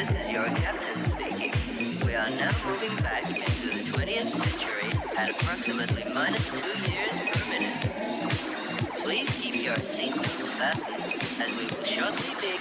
This is your captain speaking. We are now moving back into the 20th century at approximately -2 years per minute. Please keep your seatbelts fastened as we will shortly be...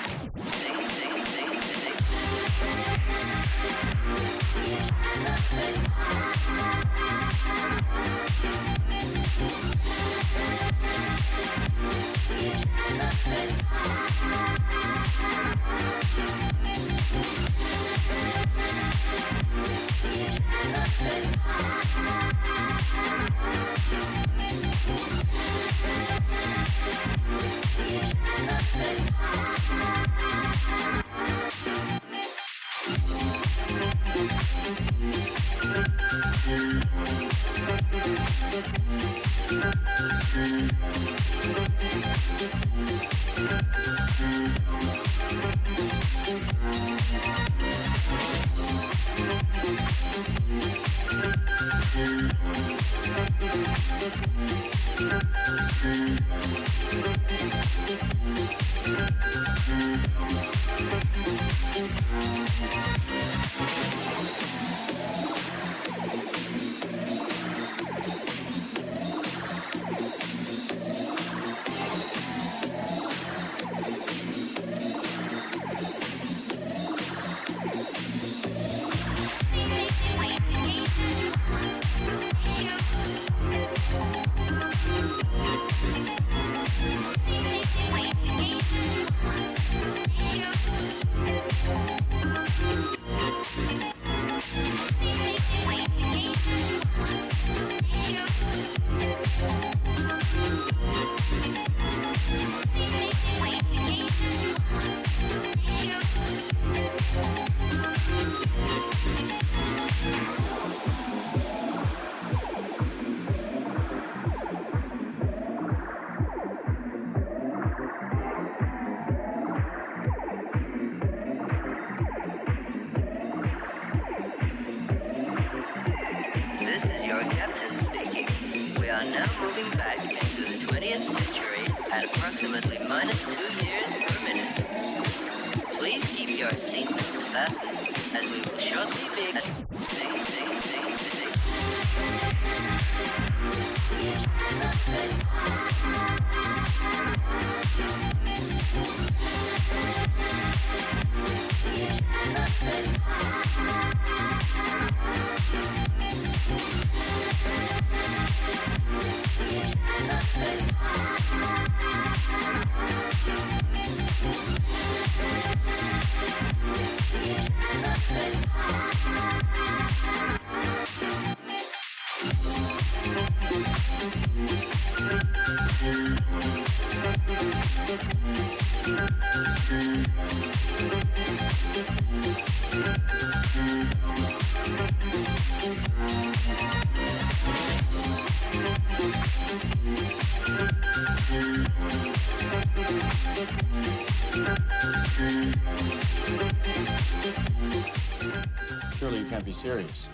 Surely you can't be serious.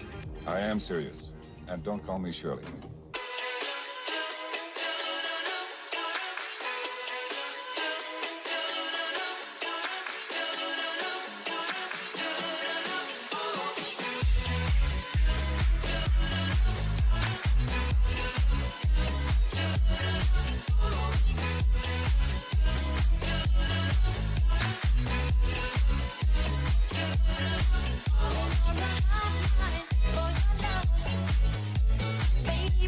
I am serious. And don't call me Shirley. Baby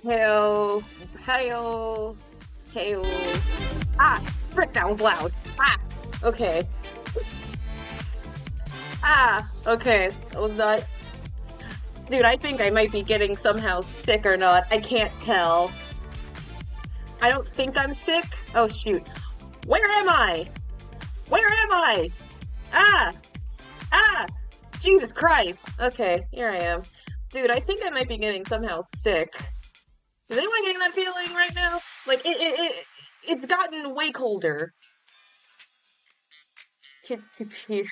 Heyo. Heyo. Heyo. Ah! Frick, that was loud. Ah! Okay. Ah! Okay. That was not... Dude, I think I might be getting somehow sick or not. I can't tell. I don't think I'm sick. Oh, shoot. Where am I? Where am I? Ah! Ah! Jesus Christ. Okay, here I am. Dude, I think I might be getting somehow sick. Is anyone getting that feeling right now? Like, it's gotten way colder. Kitsuki.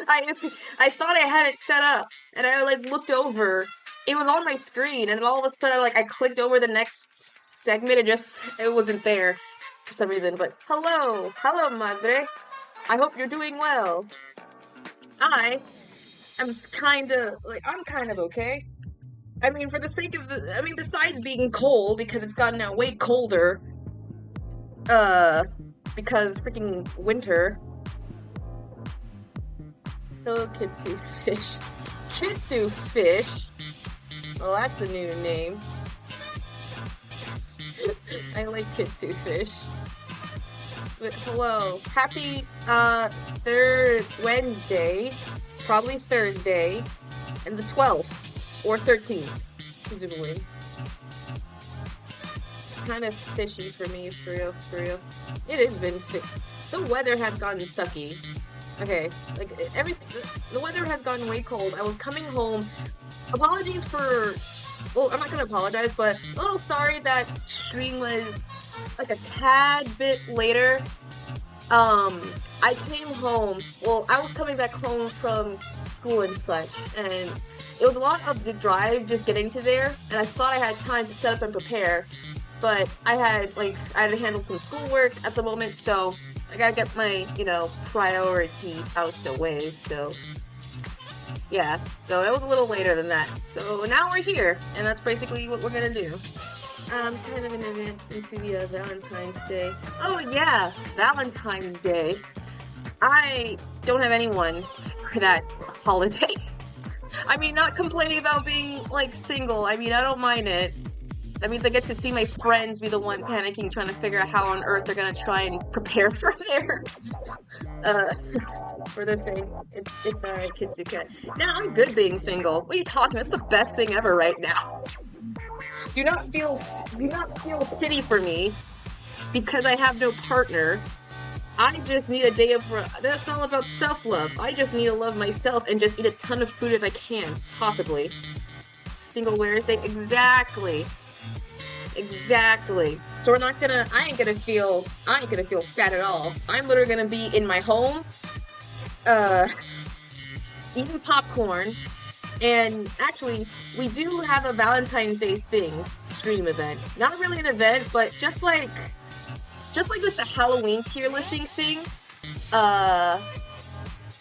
I thought I had it set up, and I, like, looked over. It was on my screen, and then all of a sudden, like, I clicked over the next segment, it wasn't there for some reason, but hello! Hello, madre! I hope you're doing well. I'm kind of okay. I mean, for the sake of besides being cold, because it's gotten now way colder, because freaking winter. Oh, Kitsu Fish. Kitsu Fish? Well, that's a new name. I like Kitsu Fish. But hello. Happy, third Wednesday. Probably Thursday. And the 12th. Or 13th. Presumably. Kind of fishy for me, for real, for real. It has been the weather has gotten sucky. Okay, like, the weather has gotten way cold. I was coming home. Apologies for, well, I'm not gonna apologize, but a little sorry that stream was, like, a tad bit later. I came home, well, I was coming back home from school and such, and it was a lot of the drive just getting to there, and I thought I had time to set up and prepare, but I had to handle some schoolwork at the moment, so I gotta get my, priorities out the way, so, yeah. So it was a little later than that. So now we're here, and that's basically what we're gonna do. Kind of in advance into the, Valentine's Day. Oh yeah, Valentine's Day. I don't have anyone for that holiday. I mean, not complaining about being, like, single. I mean, I don't mind it. That means I get to see my friends be the one panicking, trying to figure out how on earth they're gonna try and prepare for their, for their thing. It's alright, Kitsuka. Now, I'm good being single. What are you talking about? That's the best thing ever right now. Do not feel pity for me, because I have no partner. I just need a day of, that's all about self-love. I just need to love myself and just eat a ton of food as I can, possibly. Single Wednesday, exactly. Exactly. So I ain't gonna feel sad at all. I'm literally gonna be in my home, eating popcorn, and actually, we do have a Valentine's Day stream event. Not really an event, but just like with the Halloween tier listing thing, we're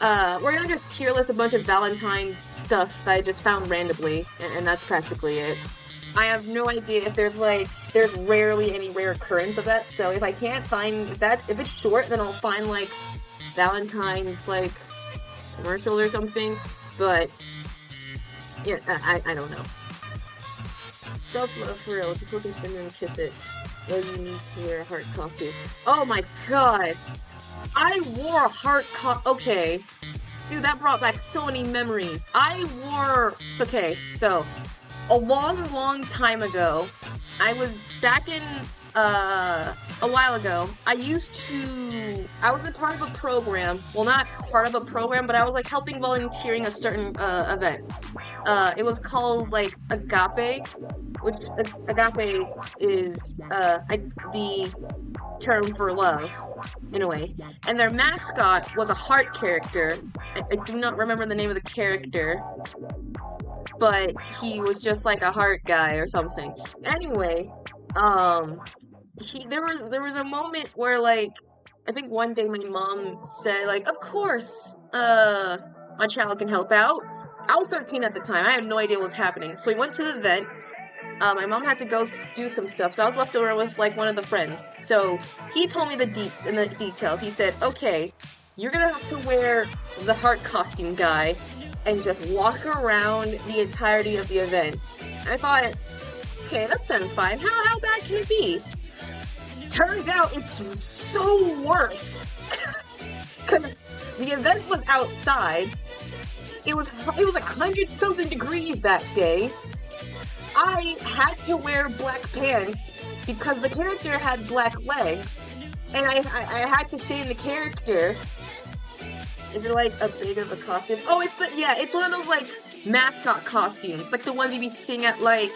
gonna just tier list a bunch of Valentine's stuff that I just found randomly, and that's practically it. I have no idea if there's rarely any rare occurrence of that, so if I can't find, if it's short, then I'll find, like, Valentine's, like, commercials or something, but, yeah, I don't know. Self-love for real, just look and spin and kiss it. Oh, you need to wear a heart costume. Oh my god! I wore a heart okay. Dude, that brought back so many memories. Okay, so, a long time ago, I was back in, a while ago, I was a part of a program, well, not part of a program, but I was, like, helping volunteering a certain, event. It was called, like, Agape, which, Agape is, the term for love, in a way. And their mascot was a heart character. I do not remember the name of the character, but he was just like a heart guy or something. Anyway, there was a moment where, like, I think one day my mom said, like, of course, my child can help out. I was 13 at the time. I had no idea what was happening. So we went to the event. My mom had to go do some stuff, so I was left over with, like, one of the friends. So he told me the details. He said, okay, you're gonna have to wear the heart costume guy and just walk around the entirety of the event. I thought, okay, that sounds fine. How bad can it be? Turns out it's so worse. Because the event was outside. It was like 100-something degrees that day. I had to wear black pants because the character had black legs, and I had to stay in the character. Is it like a big of a costume? Oh, it's one of those like mascot costumes, like the ones you be seeing at like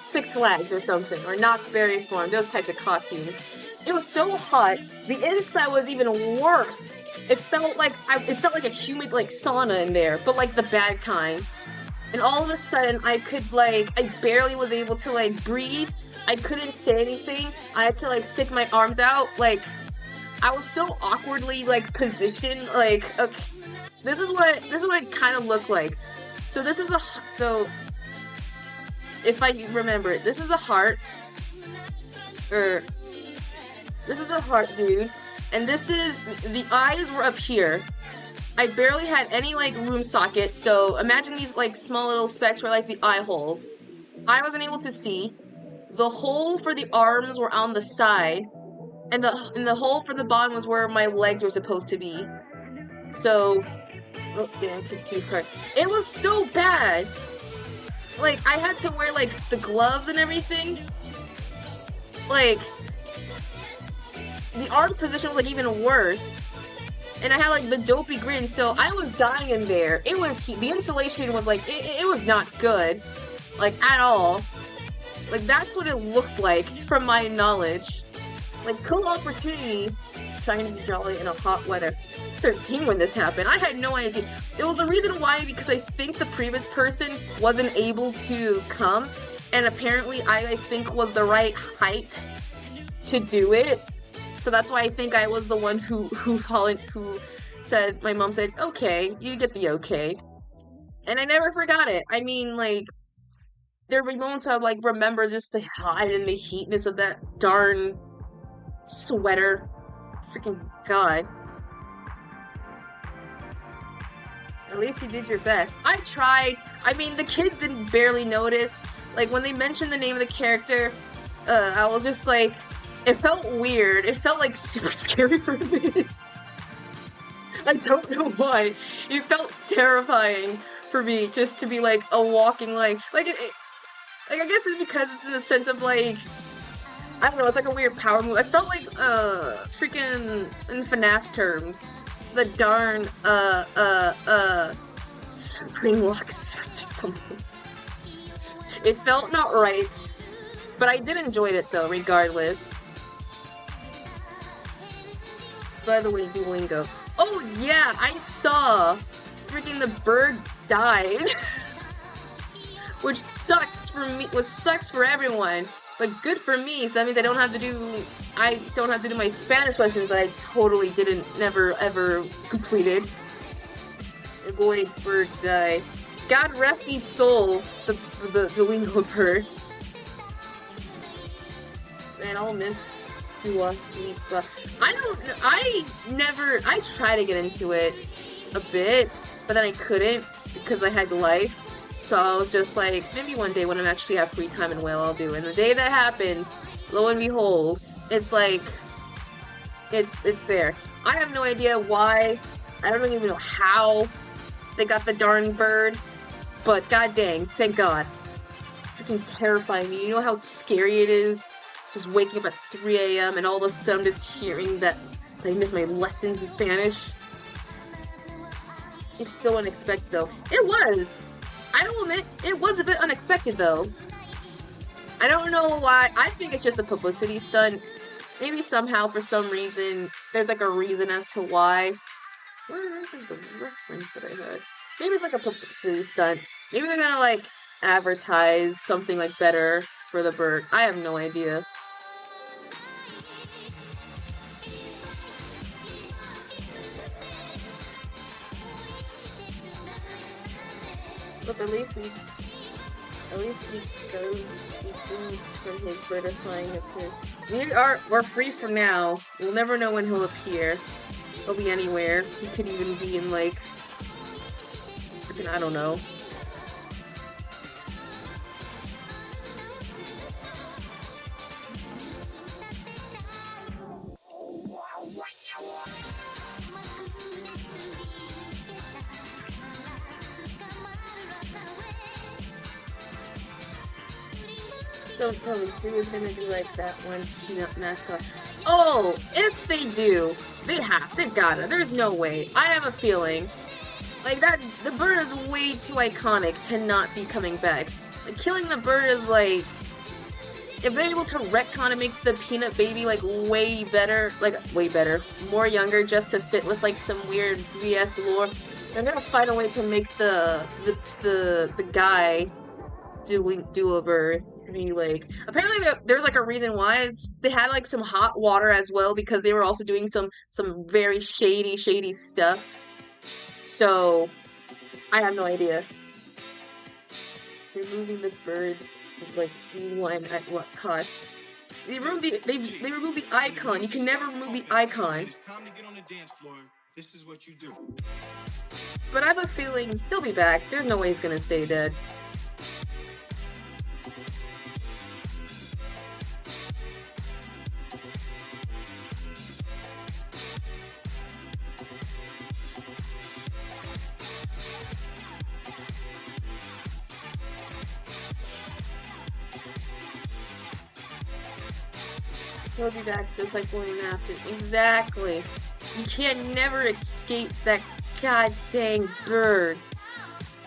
Six Flags or something, or Knott's Berry Farm, those types of costumes. It was so hot. The inside was even worse. It felt like a humid like sauna in there, but like the bad kind. And all of a sudden, I barely was able to like breathe. I couldn't say anything. I had to like stick my arms out. Like, I was so awkwardly like positioned. Like, okay, this is what it kind of looked like. So if I remember it, this is the heart. This is the heart, dude. And this is, the eyes were up here. I barely had any, like, room socket, so imagine these, like, small little specks were like the eye holes. I wasn't able to see. The hole for the arms were on the side, and the hole for the bottom was where my legs were supposed to be. So, oh, damn, Kitsu hurt. It was so bad! Like, I had to wear, like, the gloves and everything. Like, the arm position was like even worse, and I had like the dopey grin, so I was dying in there. It was the insulation was like it was not good, like at all. Like that's what it looks like from my knowledge. Like cool opportunity, trying to be jolly in a hot weather. It's 13 when this happened. I had no idea. It was the reason why because I think the previous person wasn't able to come, and apparently I guys think was the right height to do it. So that's why I think I was the one who said, my mom said, okay, you get the okay. And I never forgot it. I mean, like, there were moments I like remember just the hot and the heatness of that darn sweater. Freaking God. At least you did your best. I tried. I mean, the kids didn't barely notice. Like, when they mentioned the name of the character, I was just like, it felt weird. It felt like super scary for me. I don't know why. It felt terrifying for me just to be like a walking like I guess it's because it's in the sense of like I don't know, it's like a weird power move. I felt like freaking in FNAF terms. The darn spring lock suits or something. It felt not right. But I did enjoy it though, regardless. By the way, Duolingo. Oh yeah, I saw freaking the bird died. Which sucks for me, sucks for everyone, but good for me, so that means I don't have to do my Spanish lessons that I totally never ever completed. The boy bird died. God rest its soul, the Duolingo bird. Man, I'll miss Dua Lipa. I tried to get into it a bit, but then I couldn't because I had life. So I was just like, maybe one day when I actually have free time and I'll do. And the day that happens, lo and behold, it's like, it's there. I have no idea why. I don't even know how they got the darn bird, but god dang, thank God. Freaking terrifying me. You know how scary it is? Just waking up at 3 a.m. and all of a sudden just hearing that I missed my lessons in Spanish. It's so unexpected though. It was! I will admit, it was a bit unexpected though. I don't know why. I think it's just a publicity stunt. Maybe somehow, for some reason, there's like a reason as to why. Where is the reference that I had? Maybe it's like a publicity stunt. Maybe they're gonna like advertise something like better for the bird. I have no idea. Look, at least we go from his butterflying appearance. We're free for now. We'll never know when he'll appear. He'll be anywhere. He could even be in like freaking, I don't know. Don't tell me Stu is gonna do like that one peanut mascot. Oh, if they do, they gotta. There's no way. I have a feeling. Like that, the bird is way too iconic to not be coming back. Like, killing the bird is like, if they're able to retcon and make the peanut baby like way better, more younger, just to fit with like some weird BS lore, they're gonna find a way to make the guy do-over to be like. Apparently, there's like a reason why they had like some hot water as well, because they were also doing some very shady stuff. So I have no idea. Removing the bird is like one at what cost? They removed the icon. You can never remove the icon. It's time to get on the dance floor. This is what you do. But I have a feeling he'll be back. There's no way he's gonna stay dead. He'll be back just like William Afton. Exactly. You can never escape that god dang bird.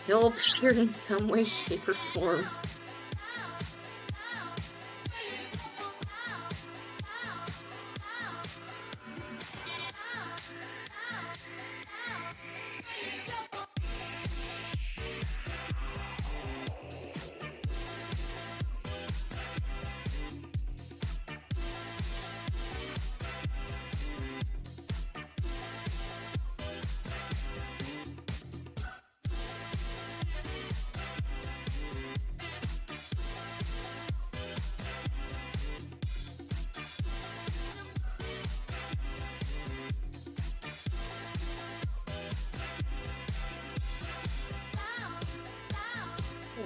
He'll appear in some way, shape, or form.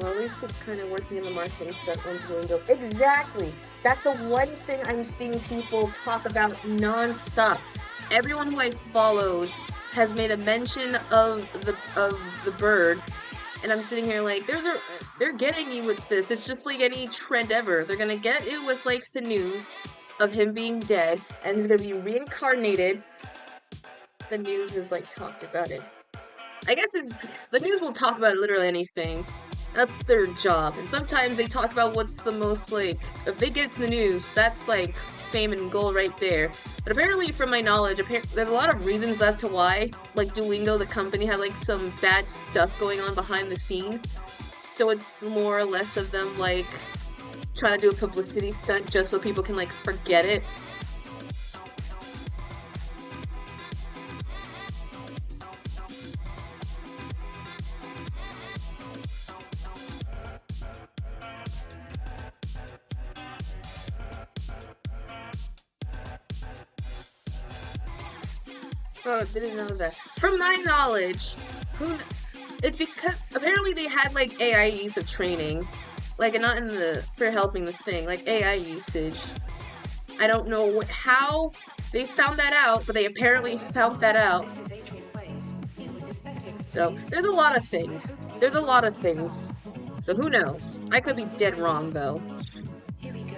Well, at least it's kind of working in the marketing stuff on Duolingo. Exactly! That's the one thing I'm seeing people talk about non-stop. Everyone who I followed has made a mention of the bird, and I'm sitting here like, they're getting you with this. It's just like any trend ever. They're gonna get it with like the news of him being dead, and he's gonna be reincarnated. The news has like talked about it. I guess the news will talk about literally anything. That's their job. And sometimes they talk about what's the most, like, if they get it to the news, that's like fame and gold right there. But apparently, from my knowledge, there's a lot of reasons as to why, like Duolingo, the company, had like some bad stuff going on behind the scene. So it's more or less of them like trying to do a publicity stunt just so people can like forget it. Oh, didn't know that. From my knowledge, it's because apparently they had like AI use of training, like not in for helping the thing, like AI usage. I don't know how they found that out, but they apparently found that out. So there's a lot of things. So who knows? I could be dead wrong though. Here we go.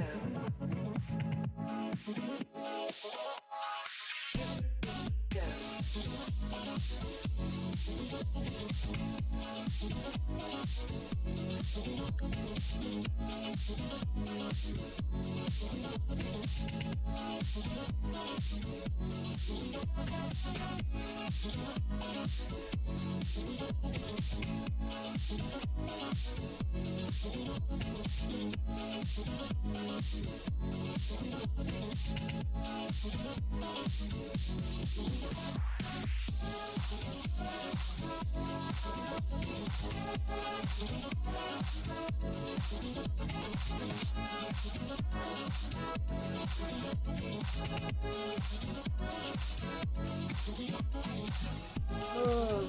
Oh,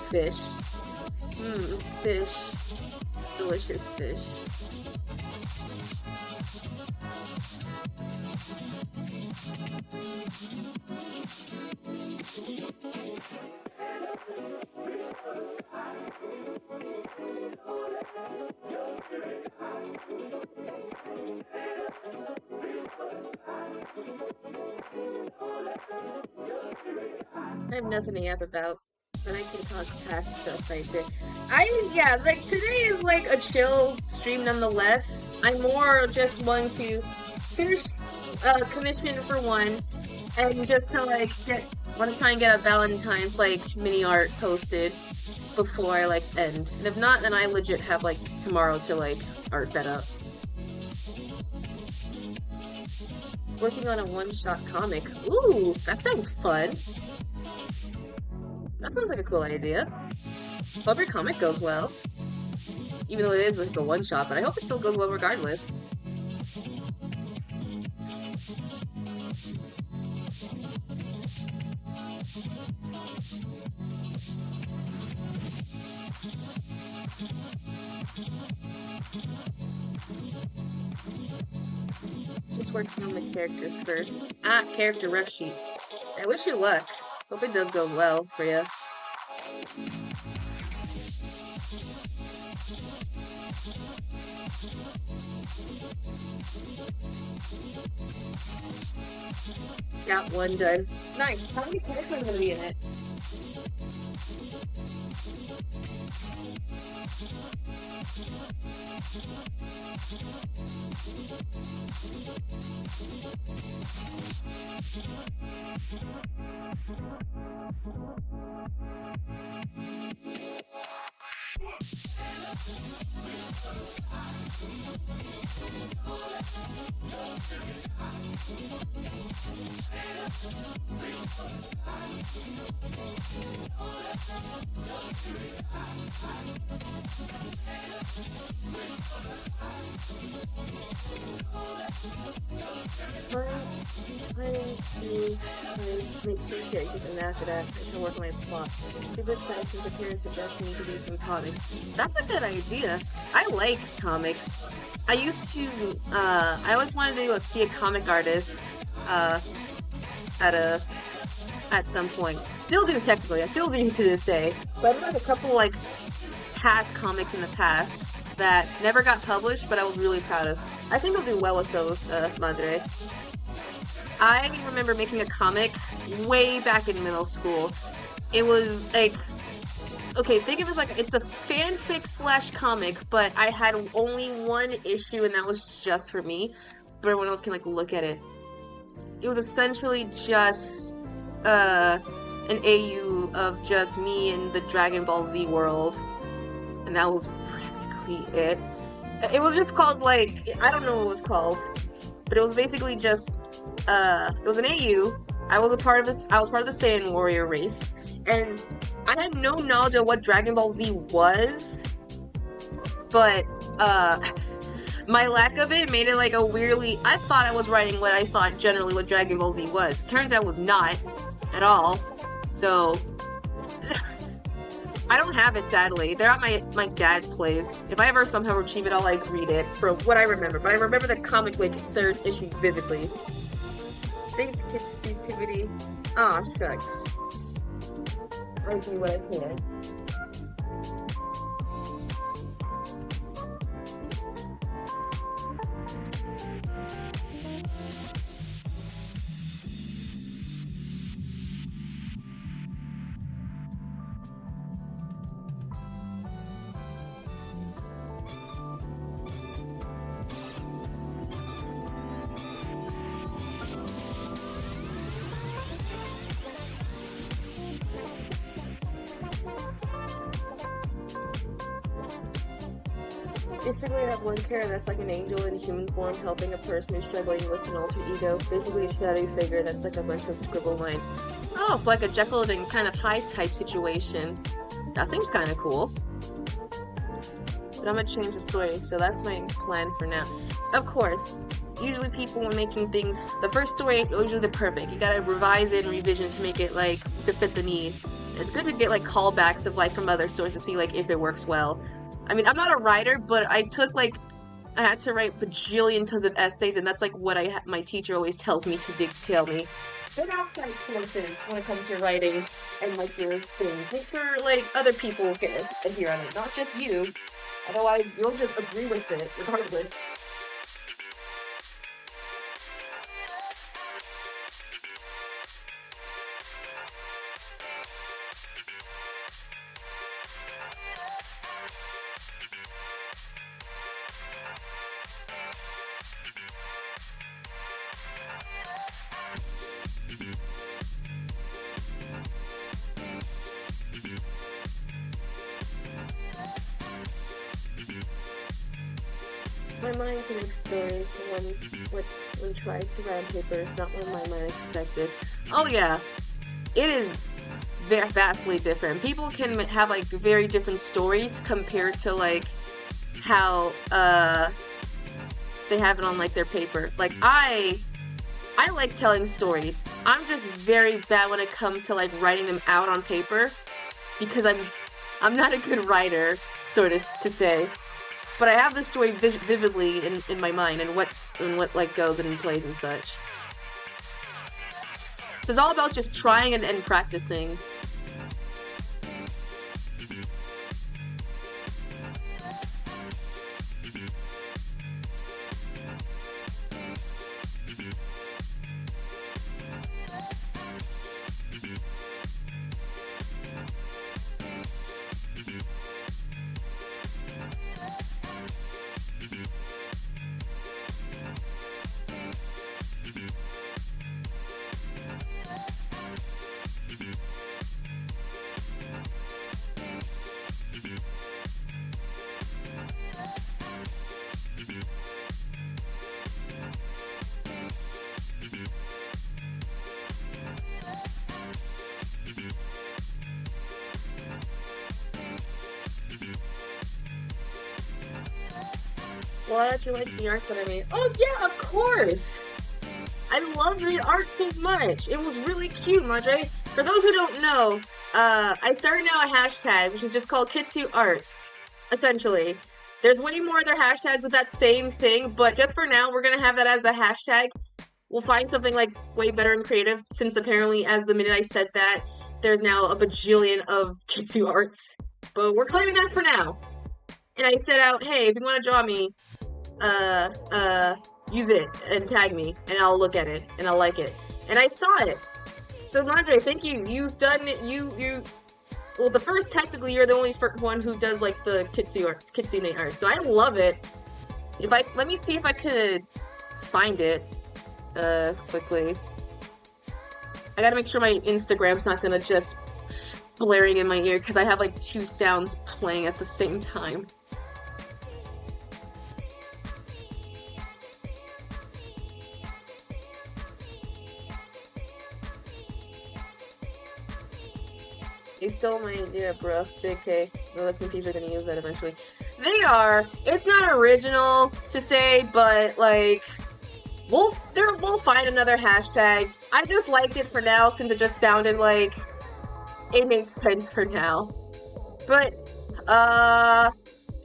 fish. Fish. Delicious fish. have nothing to yap about, but I can talk past stuff right there. Yeah, like today is like a chill stream nonetheless. I'm more just wanting to finish commission for one, and just to like want to try and get a Valentine's like mini art posted before I like end. And if not, then I legit have like tomorrow to like art that up. Working on a one-shot comic. Ooh, that sounds fun. That sounds like a cool idea. Hope your comic goes well. Even though it is like a one-shot, but I hope it still goes well regardless. Just working on the characters first. Character ref sheets. I wish you luck. Hope it does go well for you. Got one done. Nice. How many characters are gonna be in it? Make two characters, and after that, I can work on my plot. Super Science's appearance suggests me to do some comics. That's a good idea. I like comics. I used to, I always wanted to be a comic artist, at some point. Still do technically, I still do to this day. But I have a couple, like, past comics in the past that never got published, but I was really proud of. I think I'll do well with those, Madre. I remember making a comic way back in middle school. It was like, okay, think of it as like, it's a fanfic slash comic, but I had only one issue and that was just for me, but everyone else can like look at it. It was essentially just an AU of just me in the Dragon Ball Z world, and that was practically it. It was just called like, I don't know what it was called, but it was basically just it was an AU. I was part of the Saiyan warrior race, and I had no knowledge of what Dragon Ball Z was, but my lack of it made it like a weirdly, I thought I was writing what I thought generally what Dragon Ball Z was. Turns out it was not at all. So I don't have it, sadly. They're at my dad's place. If I ever somehow retrieve it, I'll like read it for what I remember. But I remember the comic like 3rd issue vividly. Thanks, kids' creativity. Aw, shucks. I do what I can. Basically, I have one character that's like an angel in human form helping a person who's struggling with an alter ego. Basically, a shadowy figure that's like a bunch of scribble lines. Oh, so like a Jekyll and kind of Hyde type situation. That seems kind of cool. But I'm gonna change the story, so that's my plan for now. Of course, usually people when making things, the first story ain't usually the perfect. You gotta revise it and revision to make it like to fit the need. It's good to get like callbacks of like from other sources to see like if it works well. I mean, I'm not a writer, but I had to write bajillion tons of essays, and that's like what my teacher always tells me to tell me. Good outside sources when it comes to writing and like your things. Make sure like other people can adhere on it, not just you. Otherwise, you'll just agree with it regardless. my mind can make stories when tried to write on paper is not what my mind expected. Oh yeah, it is vastly different. People can have like very different stories compared to like how they have it on like their paper. Like I like telling stories. I'm just very bad when it comes to like writing them out on paper because I'm not a good writer, sort of to say. But I have the story vividly in my mind and what like goes and plays and such. So it's all about just trying and practicing. Why don't you like the art that I made? Oh yeah, of course! I love the art so much! It was really cute, Madre. For those who don't know, I started now a hashtag, which is just called Kitsu Art, essentially. There's way more other hashtags with that same thing, but just for now, we're gonna have that as the hashtag. We'll find something like way better and creative, since apparently as the minute I said that, there's now a bajillion of Kitsu arts. But we're claiming that for now. And I said out, hey, if you want to draw me, use it and tag me, and I'll look at it, and I'll like it. And I saw it. So, Andre, thank you. You've done it, well, the first, technically, you're the only one who does, like, the Kitsune art. So I love it. Let me see if I could find it, quickly. I gotta make sure my Instagram's not gonna just blaring in my ear, because I have, like, two sounds playing at the same time. They stole my idea, bro. JK. Well, that's when people are gonna use that eventually. They are. It's not original to say, but like, we'll find another hashtag. I just liked it for now since it just sounded like it made sense for now. But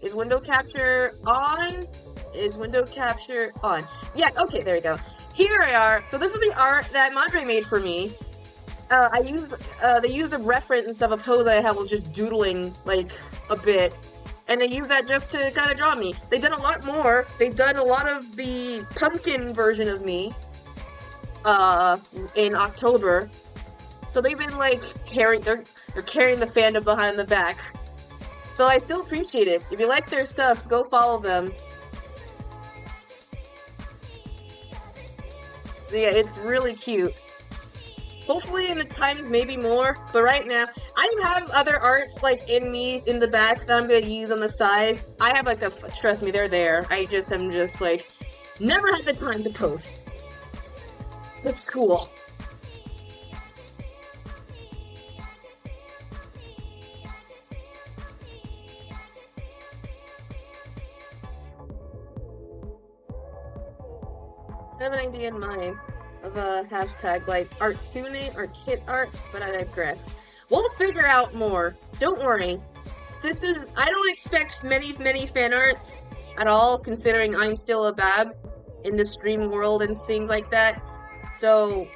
is window capture on? Is window capture on? Yeah. Okay. There we go. Here I are. So this is the art that Madre made for me. They used a reference of a pose that I had was just doodling, like, a bit. And they used that just to kind of draw me. They've done a lot more. They've done a lot of the pumpkin version of me, in October. So they've been, like, they're carrying the fandom behind the back. So I still appreciate it. If you like their stuff, go follow them. So yeah, it's really cute. Hopefully in the times, maybe more, but right now, I have other arts, like, in me, in the back, that I'm gonna use on the side. I have, like, trust me, they're there. I just am just, like, never had the time to post. The school. I have an idea in mind of a hashtag like Artsune or Kit Art, but I digress. We'll figure out more. Don't worry. I don't expect many fan arts at all, considering I'm still a bab in the stream world and things like that. So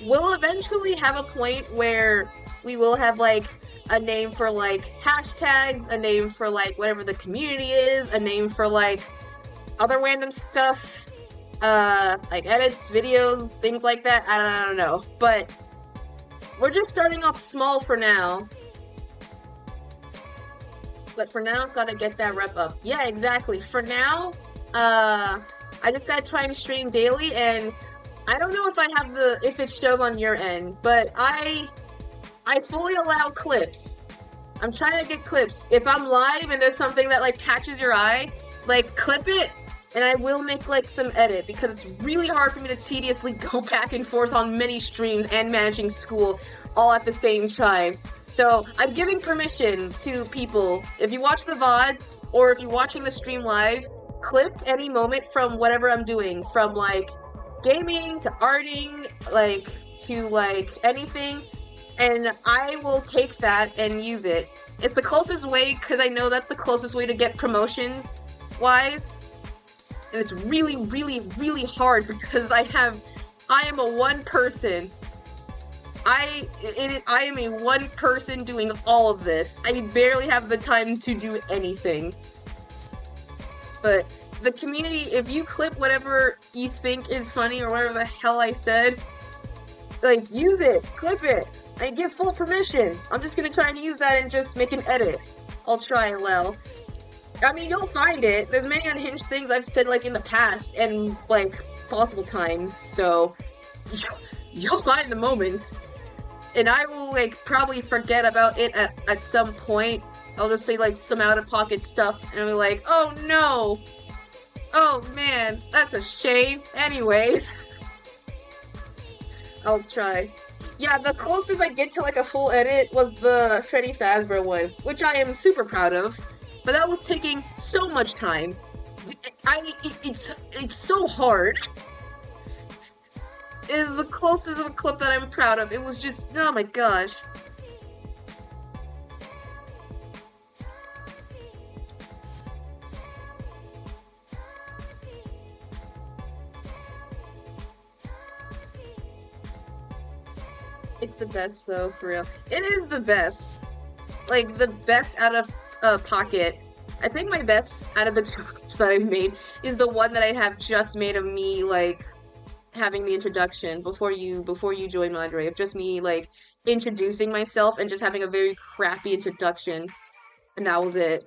we'll eventually have a point where we will have like a name for like hashtags, a name for like whatever the community is, a name for like other random stuff. Like edits, videos, things like that. I don't know. But we're just starting off small for now. But for now, gotta get that rep up. Yeah, exactly. For now, I just gotta try and stream daily, and I don't know if it shows on your end, but I fully allow clips. I'm trying to get clips. If I'm live and there's something that like catches your eye, like clip it and I will make like some edit because it's really hard for me to tediously go back and forth on many streams and managing school all at the same time. So I'm giving permission to people, if you watch the VODs or if you're watching the stream live, clip any moment from whatever I'm doing, from like gaming to arting, like to like anything, and I will take that and use it. It's the closest way, because I know that's the closest way to get promotions wise, and it's really, really, really hard because I am a one person. I am a one person doing all of this. I barely have the time to do anything. But the community, if you clip whatever you think is funny or whatever the hell I said, like, use it, clip it. I give full permission. I'm just gonna try and use that and just make an edit. I'll try, well. I mean, you'll find it. There's many unhinged things I've said, like, in the past and, like, possible times, so you'll find the moments. And I will, like, probably forget about it at some point. I'll just say, like, some out-of-pocket stuff, and I'll be like, oh no! Oh man, that's a shame. Anyways. I'll try. Yeah, the closest I get to, like, a full edit was the Freddy Fazbear one, which I am super proud of. But that was taking so much time. It's so hard. It is the closest of a clip that I'm proud of. It was just, oh my gosh. It's the best though, for real. It is the best. Like, the best out of Pocket. I think my best out of the two clips that I've made is the one that I have just made of me, like, having the introduction before you join Madre, of just me, like, introducing myself and just having a very crappy introduction. And that was it.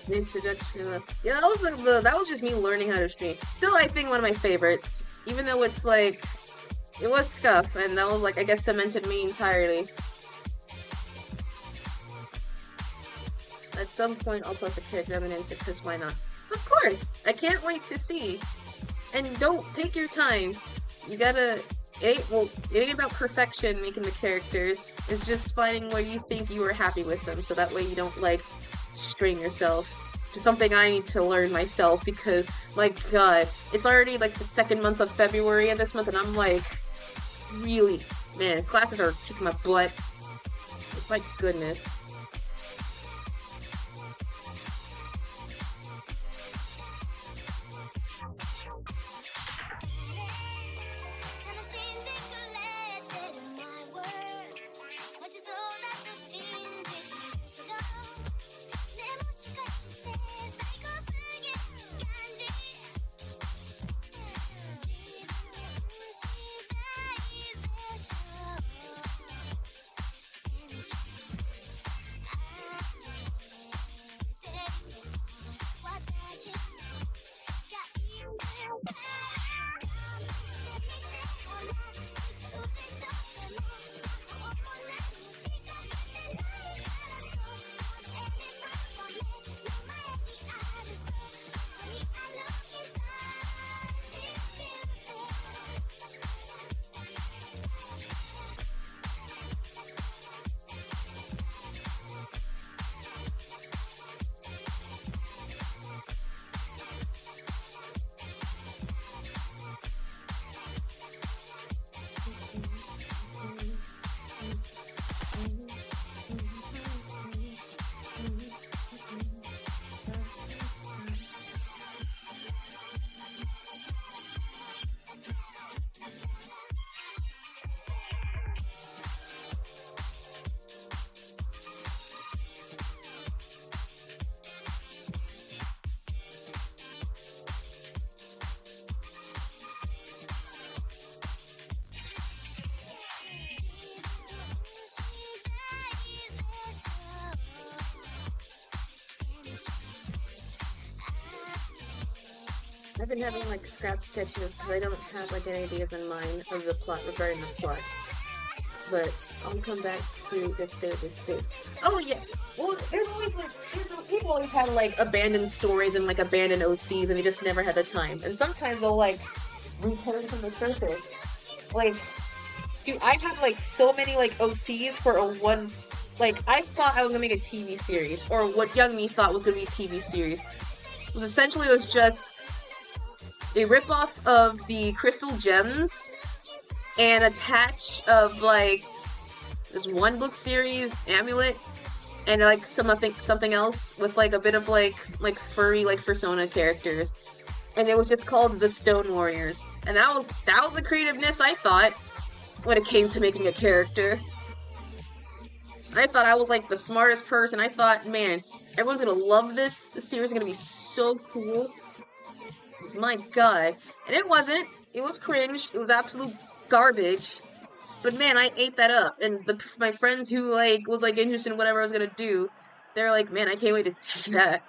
The introduction of, yeah, that was just me learning how to stream. Still, I think one of my favorites, even though it's like, it was scuff, and that was like, I guess, cemented me entirely. At some point, I'll post a character I'm into, because why not? Of course! I can't wait to see. And don't take your time. You gotta, it ain't about perfection making the characters. It's just finding where you think you are happy with them, so that way you don't, like, strain yourself. To something I need to learn myself, because, my god, it's already, like, the second month of February of this month, and I'm, like, really, man, classes are kicking my butt. My goodness. I've been having like scrap sketches because I don't have like any ideas in mind of the plot regarding the plot. But I'll come back to this space. Oh yeah. Well, there's always like people always had like abandoned stories and like abandoned OCs, and they just never had the time. And sometimes they'll like return from the surface. Like, dude, I've had like so many like OCs for a one. Like, I thought I was gonna make a TV series, or what young me thought was gonna be a TV series. It was just a ripoff of the Crystal Gems and a touch of like this one book series, Amulet, and like something else with like a bit of like furry like persona characters. And it was just called The Stone Warriors. And that was the creativeness I thought when it came to making a character. I thought I was like the smartest person. I thought, man, everyone's gonna love this. This series is gonna be so cool. My god. And it wasn't. It was cringe. It was absolute garbage. But man, I ate that up. And my friends who like was like interested in whatever I was gonna do, they're like, man, I can't wait to see that.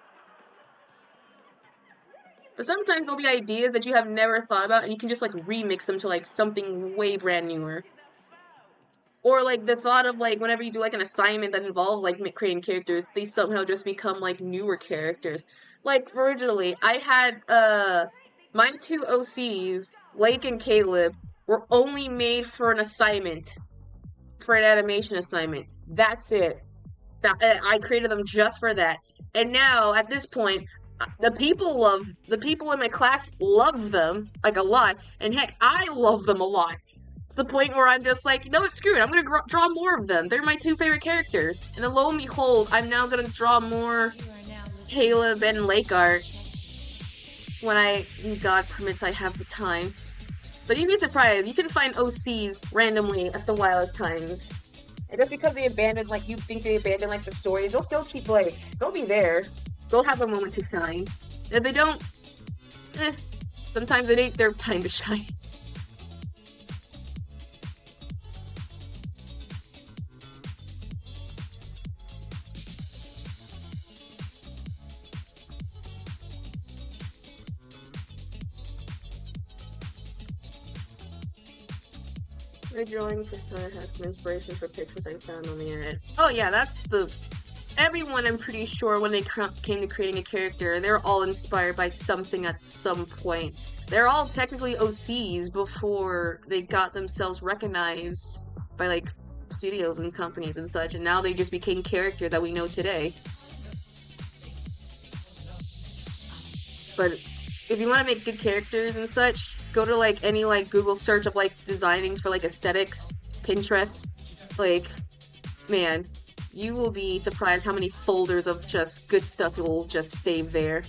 But sometimes there'll be ideas that you have never thought about, and you can just like remix them to like something way brand newer. Or, like, the thought of, like, whenever you do, like, an assignment that involves, like, creating characters, they somehow just become, like, newer characters. Like, originally, I had, my two OCs, Lake and Caleb, were only made for an assignment. For an animation assignment. That's it. I created them just for that. And now, at this point, the people in my class love them, like, a lot. And heck, I love them a lot. To the point where I'm just like, you know what, screw it, I'm gonna draw more of them. They're my two favorite characters. And then lo and behold, I'm now gonna draw more Caleb and Lake art when God permits, I have the time. But you'd be surprised, you can find OCs randomly at the wildest times. And just because they abandoned, like, you think they abandoned, like, the stories, they'll still keep, like, they'll be there. They'll have a moment to shine. And if they don't, sometimes it ain't their time to shine. My drawing persona has some inspiration for pictures I found on the internet. Oh yeah, that's everyone, I'm pretty sure, when they came to creating a character, they're all inspired by something at some point. They're all technically OCs before they got themselves recognized by, like, studios and companies and such, and now they just became characters that we know today. But if you want to make good characters and such, go to, like, any, like, Google search of, like, designings for, like, aesthetics, Pinterest. Like, man, you will be surprised how many folders of just good stuff you'll just save there.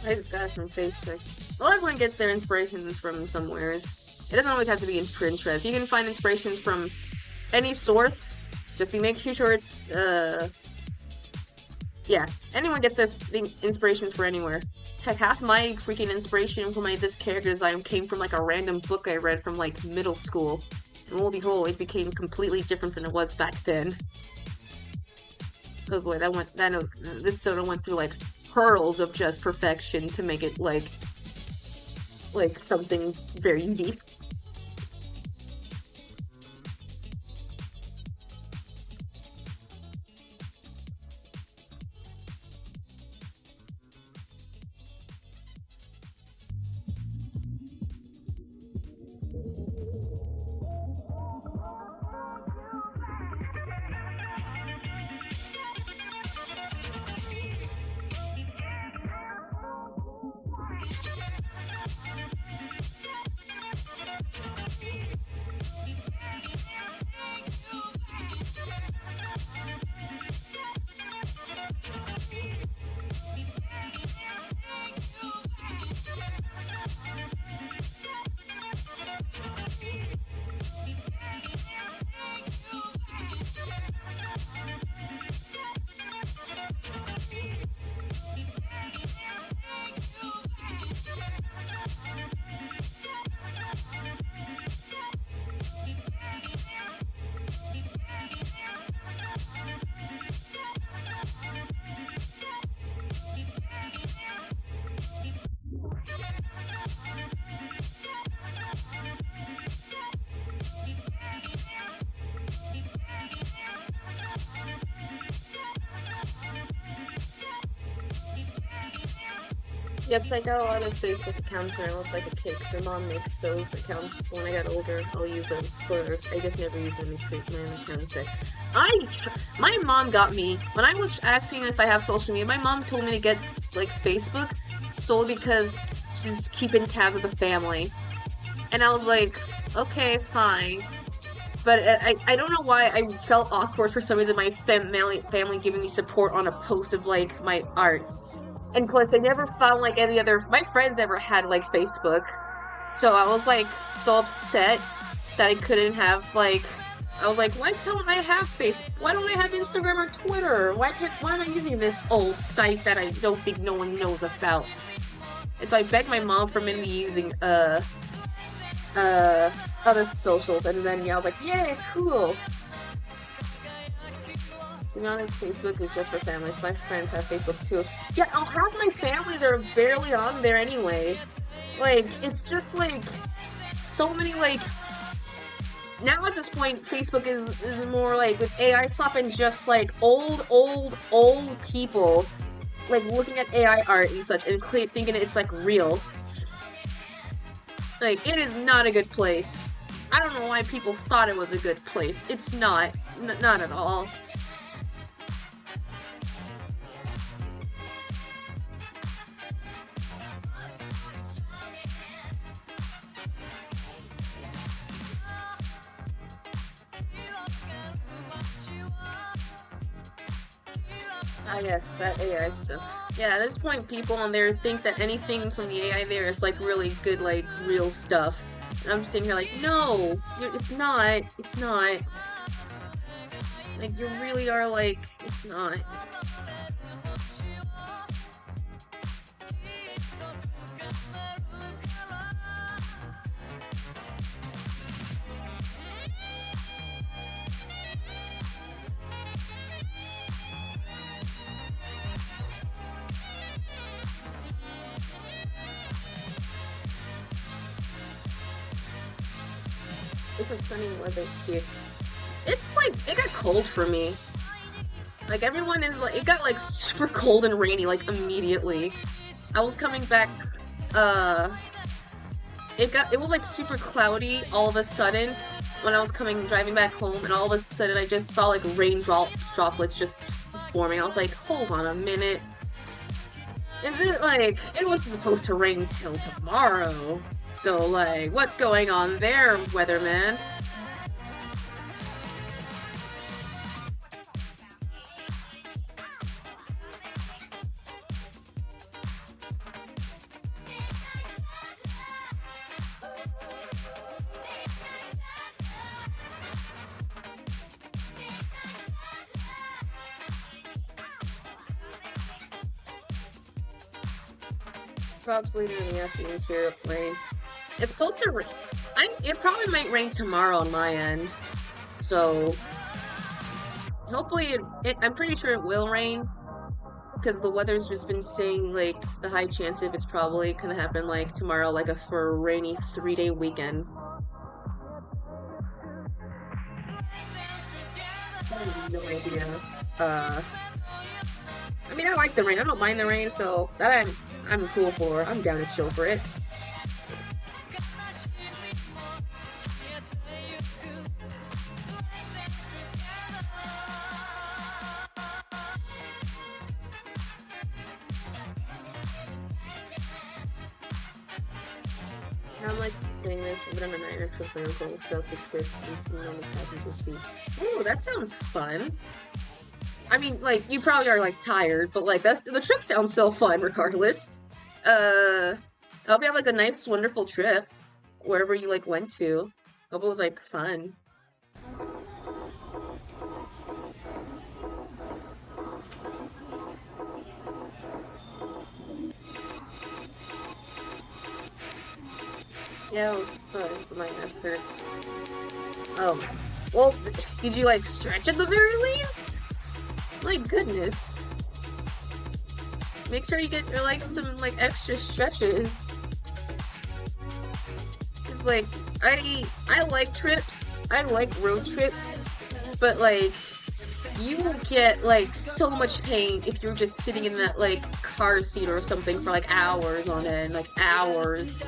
I just got it from Facebook. Well, everyone gets their inspirations from somewheres. It doesn't always have to be in Pinterest. You can find inspirations from any source. Just be making sure it's, yeah. Anyone gets their inspirations for anywhere. Heck, half my freaking inspiration for this character design came from, like, a random book I read from, like, middle school. And lo and behold, it became completely different than it was back then. Oh boy, this soda went through, like, hurdles of just perfection to make it like something very unique. Yep, so I got a lot of Facebook accounts when I was like a kid. My mom makes those accounts. When I got older, I'll use them for. I just never use them to create my own accounts. My mom got me when I was asking if I have social media. My mom told me to get like Facebook solely because she's keeping tabs with the family, and I was like, okay, fine. But I don't know why I felt awkward for some reason. My family giving me support on a post of like my art. And plus, I never found like any other. My friends never had like Facebook, so I was like so upset that I couldn't have like. I was like, why don't I have Facebook? Why don't I have Instagram or Twitter? Why am I using this old site that I don't think no one knows about? And so I begged my mom for me using other socials, and then yeah, I was like, yeah, cool. To be honest, Facebook is just for families. My friends have Facebook too. Yeah, half my families are barely on there anyway. Like, it's just like so many like. Now at this point, Facebook is more like with AI stuff and just like old people like looking at AI art and such and thinking it's like real. Like, it is not a good place. I don't know why people thought it was a good place. It's not. Not at all. Ah yes, that AI stuff. Yeah, at this point, people on there think that anything from the AI there is like really good, like real stuff. And I'm sitting here like, no, it's not. It's not. Like, you really are like, it's not. It's a sunny weather here. It's like, it got cold for me. Like, everyone is like, it got like super cold and rainy like immediately. I was coming back, it was like super cloudy all of a sudden when I was driving back home, and all of a sudden I just saw like droplets just forming. I was like, hold on a minute. Is it like, it was supposed to rain till tomorrow? So, like, what's going on there, weatherman? Props later in the afternoon, cheer up, rain. It's supposed to rain. It probably might rain tomorrow on my end. So, hopefully I'm pretty sure it will rain. Because the weather's just been saying, like, the high chance of it's probably gonna happen, like, tomorrow, like, for a rainy 3-day weekend. I have no idea. I mean, I like the rain. I don't mind the rain, so that I'm cool for. I'm down to chill for it. I'm like saying this, but I'm a niner trip for uncle, Celtic trip, and sitting on the passenger seat. Ooh, that sounds fun. I mean, like, you probably are, like, tired, but, like, the trip sounds still fun, regardless. I hope you have, like, a nice, wonderful trip, wherever you, like, went to. Hope it was, like, fun. Yeah, it was fun, but my ass hurts. Oh. Well, did you, like, stretch at the very least? My goodness. Make sure you get, like, some, like, extra stretches. Cause, like, I like trips. I like road trips. But, like, you will get, like, so much pain if you're just sitting in that, like, car seat or something for like hours on end, like hours.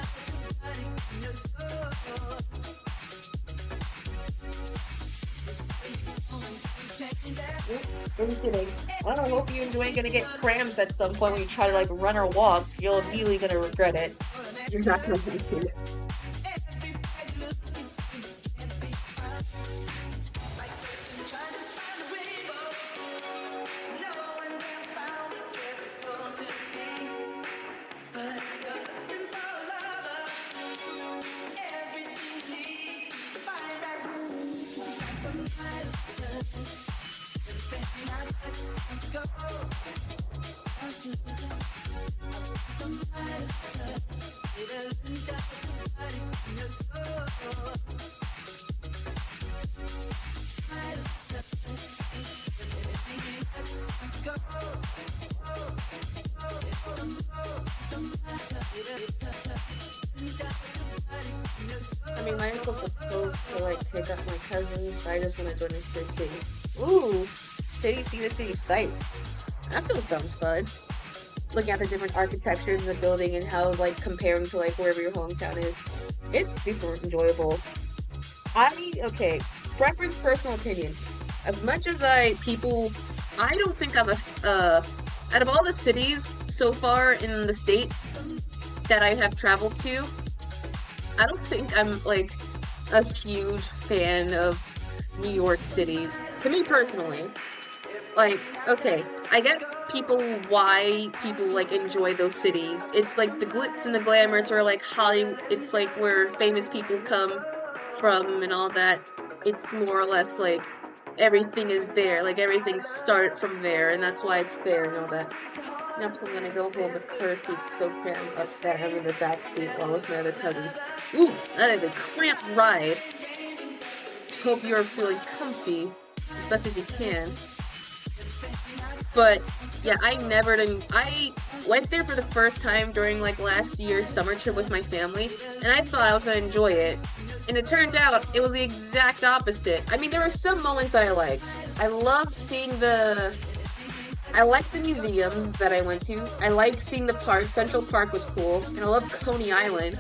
I'm kidding. I don't hope you enjoy gonna get cramps at some point when you try to like run or walk. You're immediately gonna regret it. You're not gonna make it. I mean, my uncle's supposed to like pick up my cousins, but I just want to go to the city. Ooh, city, see the city sights. That sounds dumb, Spud. Looking at the different architectures in the building and how like comparing to like wherever your hometown is, it's super enjoyable. Okay, preference, personal opinion. As much as I don't think I'm out of all the cities so far in the States that I have traveled to, I don't think I'm like a huge fan of New York cities. To me personally, like, okay, I get why people like enjoy those cities. It's like the glitz and the glamour. It's like Hollywood. It's like where famous people come from and all that. It's more or less like everything is there. Like everything started from there, and that's why it's there and all that. Yep, so I'm gonna go home with her seat so cramped up that I'm in the back seat along with my other cousins. Ooh, that is a cramped ride. Hope you're feeling comfy as best as you can. But yeah, I went there for the first time during like last year's summer trip with my family, and I thought I was gonna enjoy it. And it turned out it was the exact opposite. I mean, there were some moments that I liked. I loved seeing I liked the museums that I went to. I liked seeing the park. Central Park was cool. And I loved Coney Island.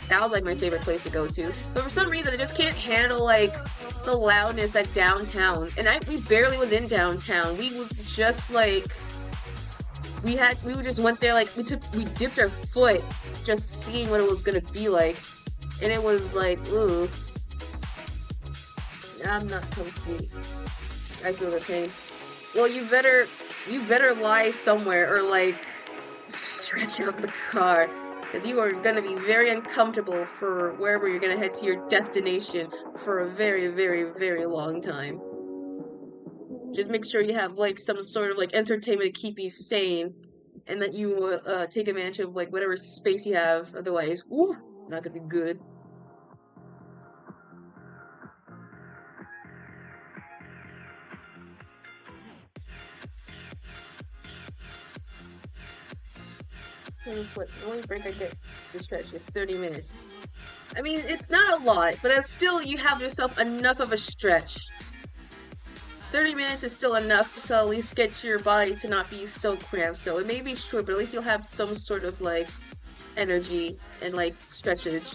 That was like my favorite place to go to. But for some reason, I just can't handle like the loudness at downtown. And we barely was in downtown. We was just like, we just went there like, we dipped our foot just seeing what it was gonna be like. And it was like, ooh. I'm not comfy. I feel the pain. Well, you better lie somewhere or like stretch out the car, because you are gonna be very uncomfortable for wherever you're gonna head to your destination for a very, very, very long time. Just make sure you have like some sort of like entertainment to keep you sane, and that you take advantage of like whatever space you have. Otherwise, woo, not gonna be good. What the only break I get to stretch is 30 minutes. I mean, it's not a lot, but it's still, you have yourself enough of a stretch. 30 minutes is still enough to at least get your body to not be so cramped. So it may be short, but at least you'll have some sort of like energy and like stretchage.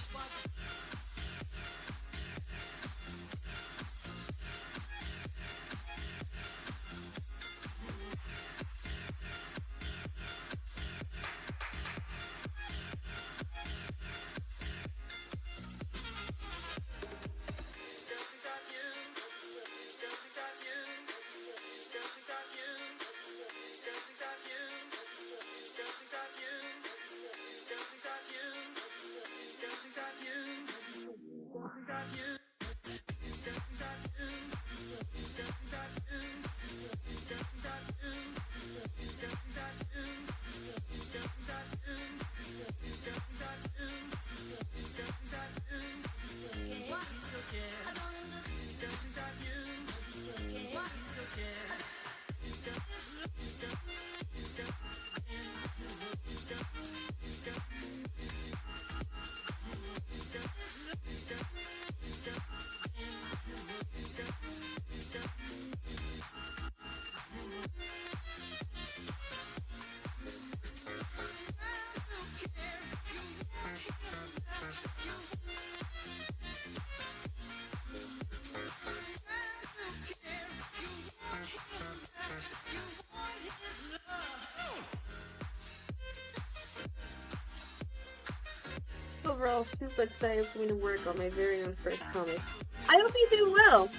overall super excited for me to work on my very own first comic. I hope you do well.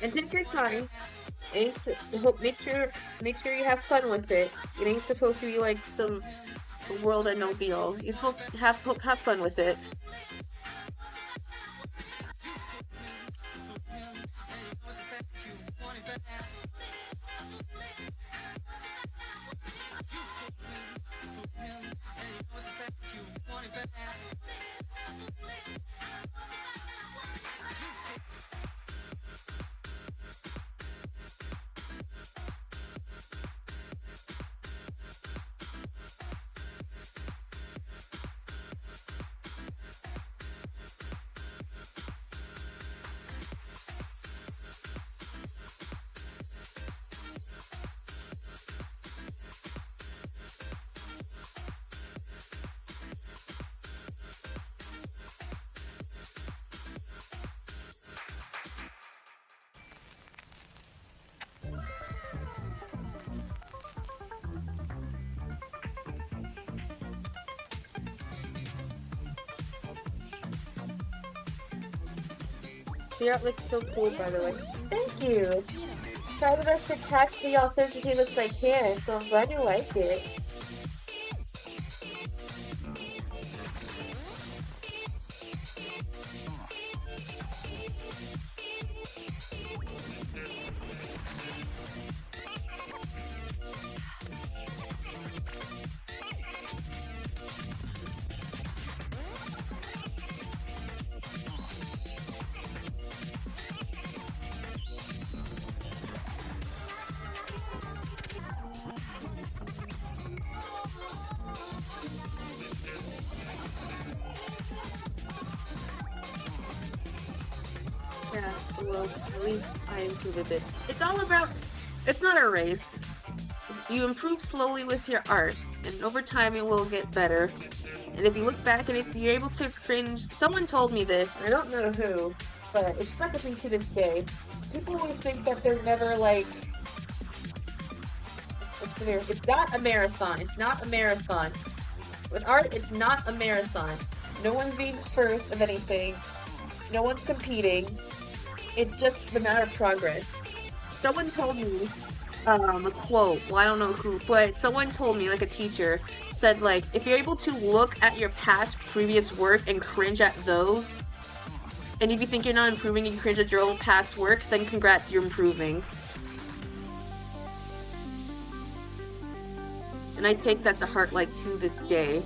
And take your time. Make sure you have fun with it. It ain't supposed to be like some world and no be all. You're supposed to have fun with it. The art looks so cool, by the way. Thank you! Try the best to catch the authenticity looks I can, so I'm glad you like it. Yeah, well, at least I improve a bit. It's all about, it's not a race. You improve slowly with your art, and over time it will get better. And if you look back and if you're able to cringe, someone told me this, I don't know who, but it's stuck with me to this day. People always think that they're never like, it's not a marathon, it's not a marathon. With art, it's not a marathon. No one's being first of anything. No one's competing. It's just the matter of progress. Someone told me a quote, well I don't know who, but someone told me, like a teacher, said like, if you're able to look at your past previous work and cringe at those, and if you think you're not improving and you cringe at your own past work, then congrats, you're improving. And I take that to heart like to this day.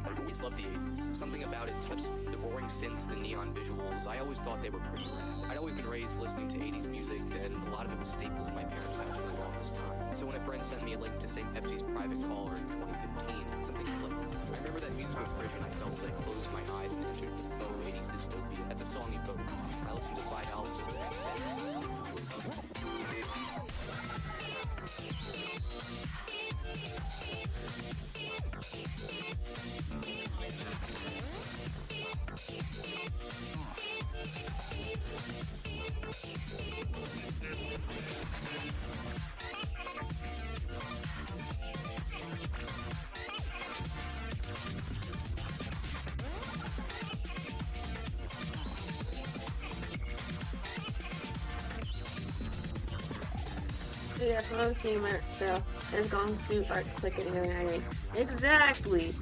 I always loved the 80s. Something about it touched the roaring synths, the neon visuals. I always thought they were pretty rad. I'd always been raised listening to 80s music, and a lot of it was staples in my parents' house for the longest time. So when a friend sent me a link to St. Pepsi's Private Caller in 2015, something clicked. I remember that musical fridge and I felt as I closed my eyes and entered the faux 80s dystopia at the song evoked. I listened to 5 albums over the next day. Yeah, from what I'm seeing my art style, I've gone through arts like any other anime. Exactly!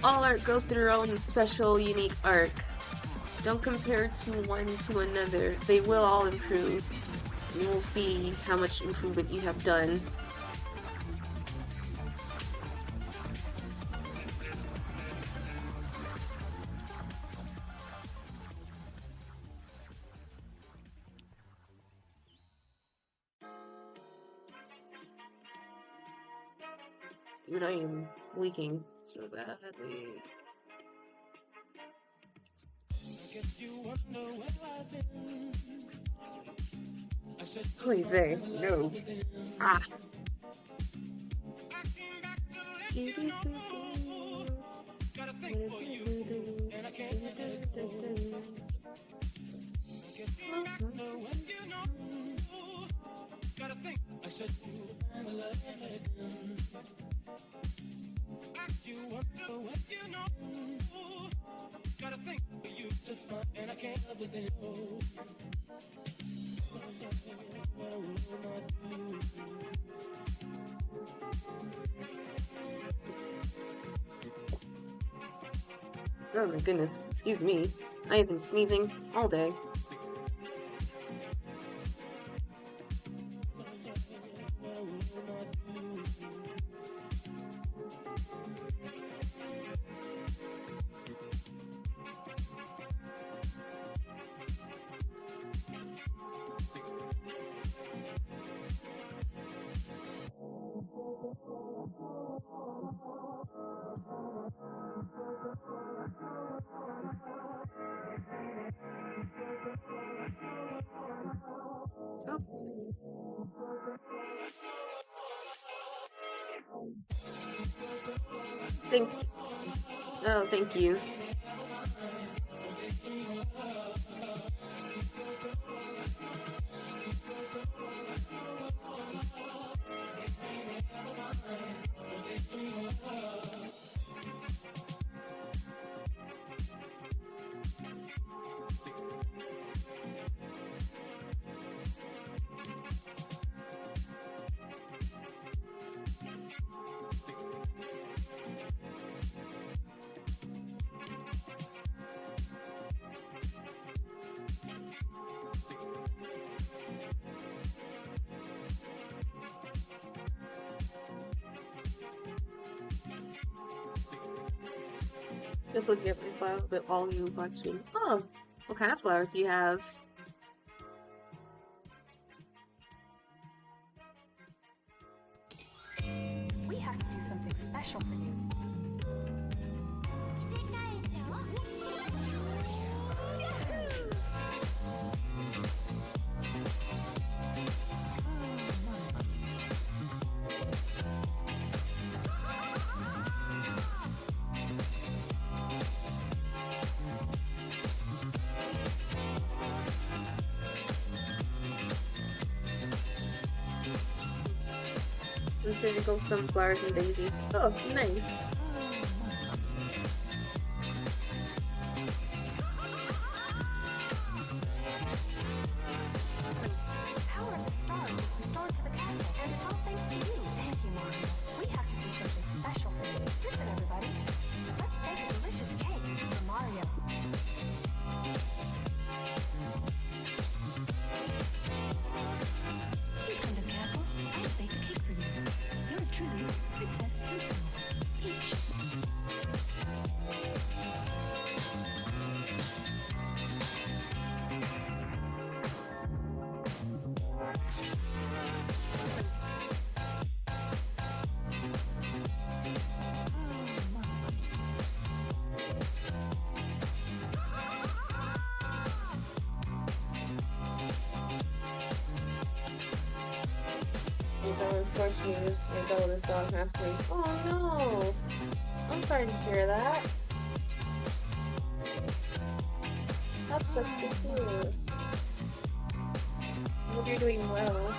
All art goes through their own special, unique arc. Don't compare one to another. They will all improve. You will see how much improvement you have done. Dude, I am leaking so badly. Wait, there. No. Ah. Oh my goodness, excuse me. I have been sneezing all day. Thank you. Just looking at my file, but all new collection. Oh, what kind of flowers do you have? We have to do something special for you. Botanical sunflowers and daisies. Oh, nice. Power of the stars is restored to the castle, and it's all thanks to you. Thank you, Mario. We have to do something special for you. Listen, everybody. Let's bake a delicious cake for Mario. Please come to the castle. I'll bake a cake for you. Yours truly, Princess Peach. Unfortunately, this dog has to leave. Oh no! I'm sorry to hear that. That sucks to hear. I hope you're doing well.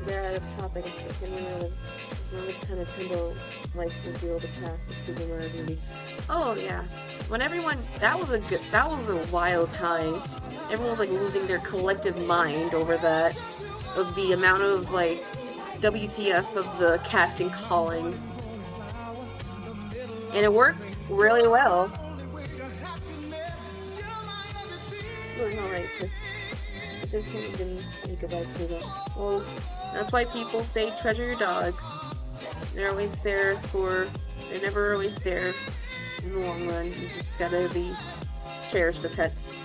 They're out of topic. It's kind of Nintendo like reveal the cast of Super Mario movie. Oh yeah, when everyone that was a wild time. Everyone was like losing their collective mind over that, of the amount of like WTF of the casting calling, and it worked really well. Doing all right, Chris. This can't even say goodbye to them. Well, that's why people say treasure your dogs. They're always there for. They're never always there in the long run. You just gotta cherish the pets.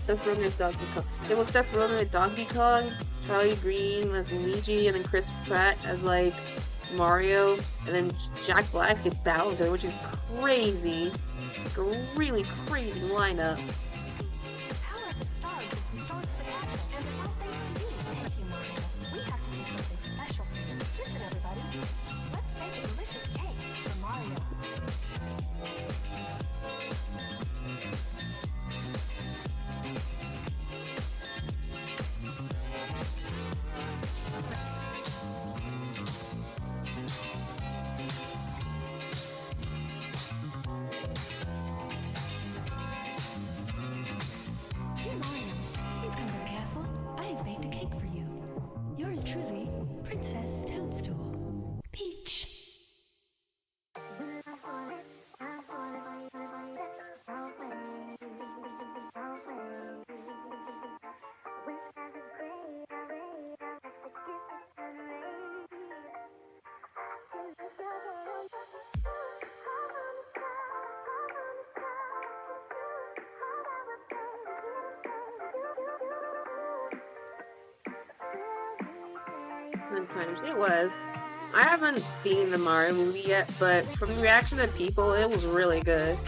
Seth Rogen as Donkey Kong. There was Seth Rogen as Donkey Kong, Charlie Green as Luigi, and then Chris Pratt as like Mario, and then Jack Black did Bowser, which is crazy. Like a really crazy lineup. Sometimes it was. I haven't seen the Mario movie yet, but from the reaction of people, it was really good.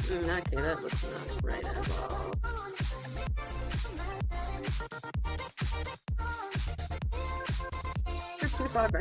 Okay, that looks not right at all. Super.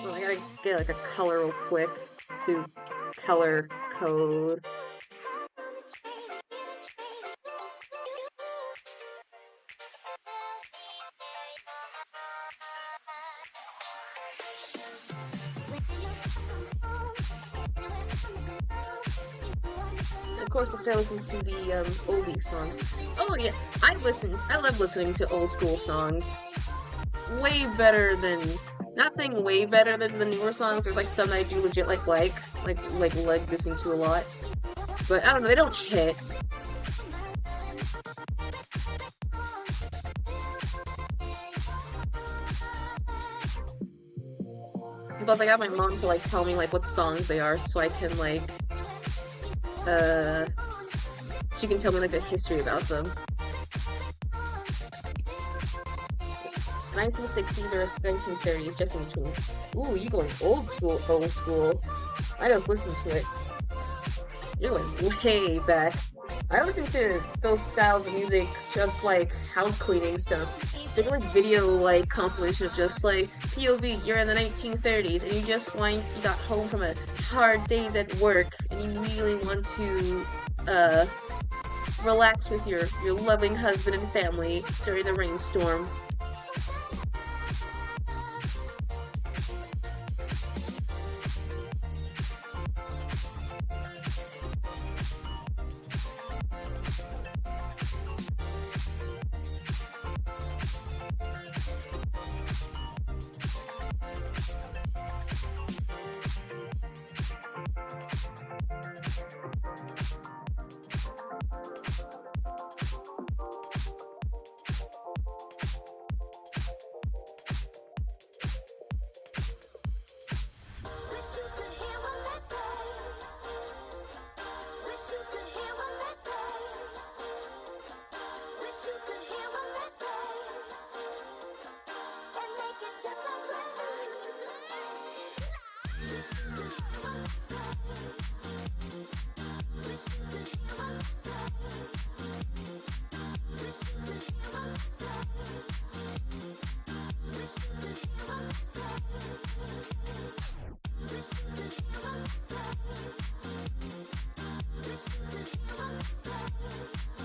Well, I gotta get like a color real quick to color code. Of course, let's go listen to the oldie songs. Oh yeah, I love listening to old school songs. Way better than, not saying way better than the newer songs. There's like some that I do legit like listening to a lot. But I don't know, they don't hit. Plus, I got my mom to like tell me like what songs they are, so I can like, she can tell me like the history about them. 1960s or 1930s, just in between. Ooh, you going old school. I just listened to it. You're going way back. I listen to those styles of music, just like house cleaning stuff. They're like video like compilation of just like POV, you're in the 1930s and you got home from a hard days at work and you really want to relax with your loving husband and family during the rainstorm.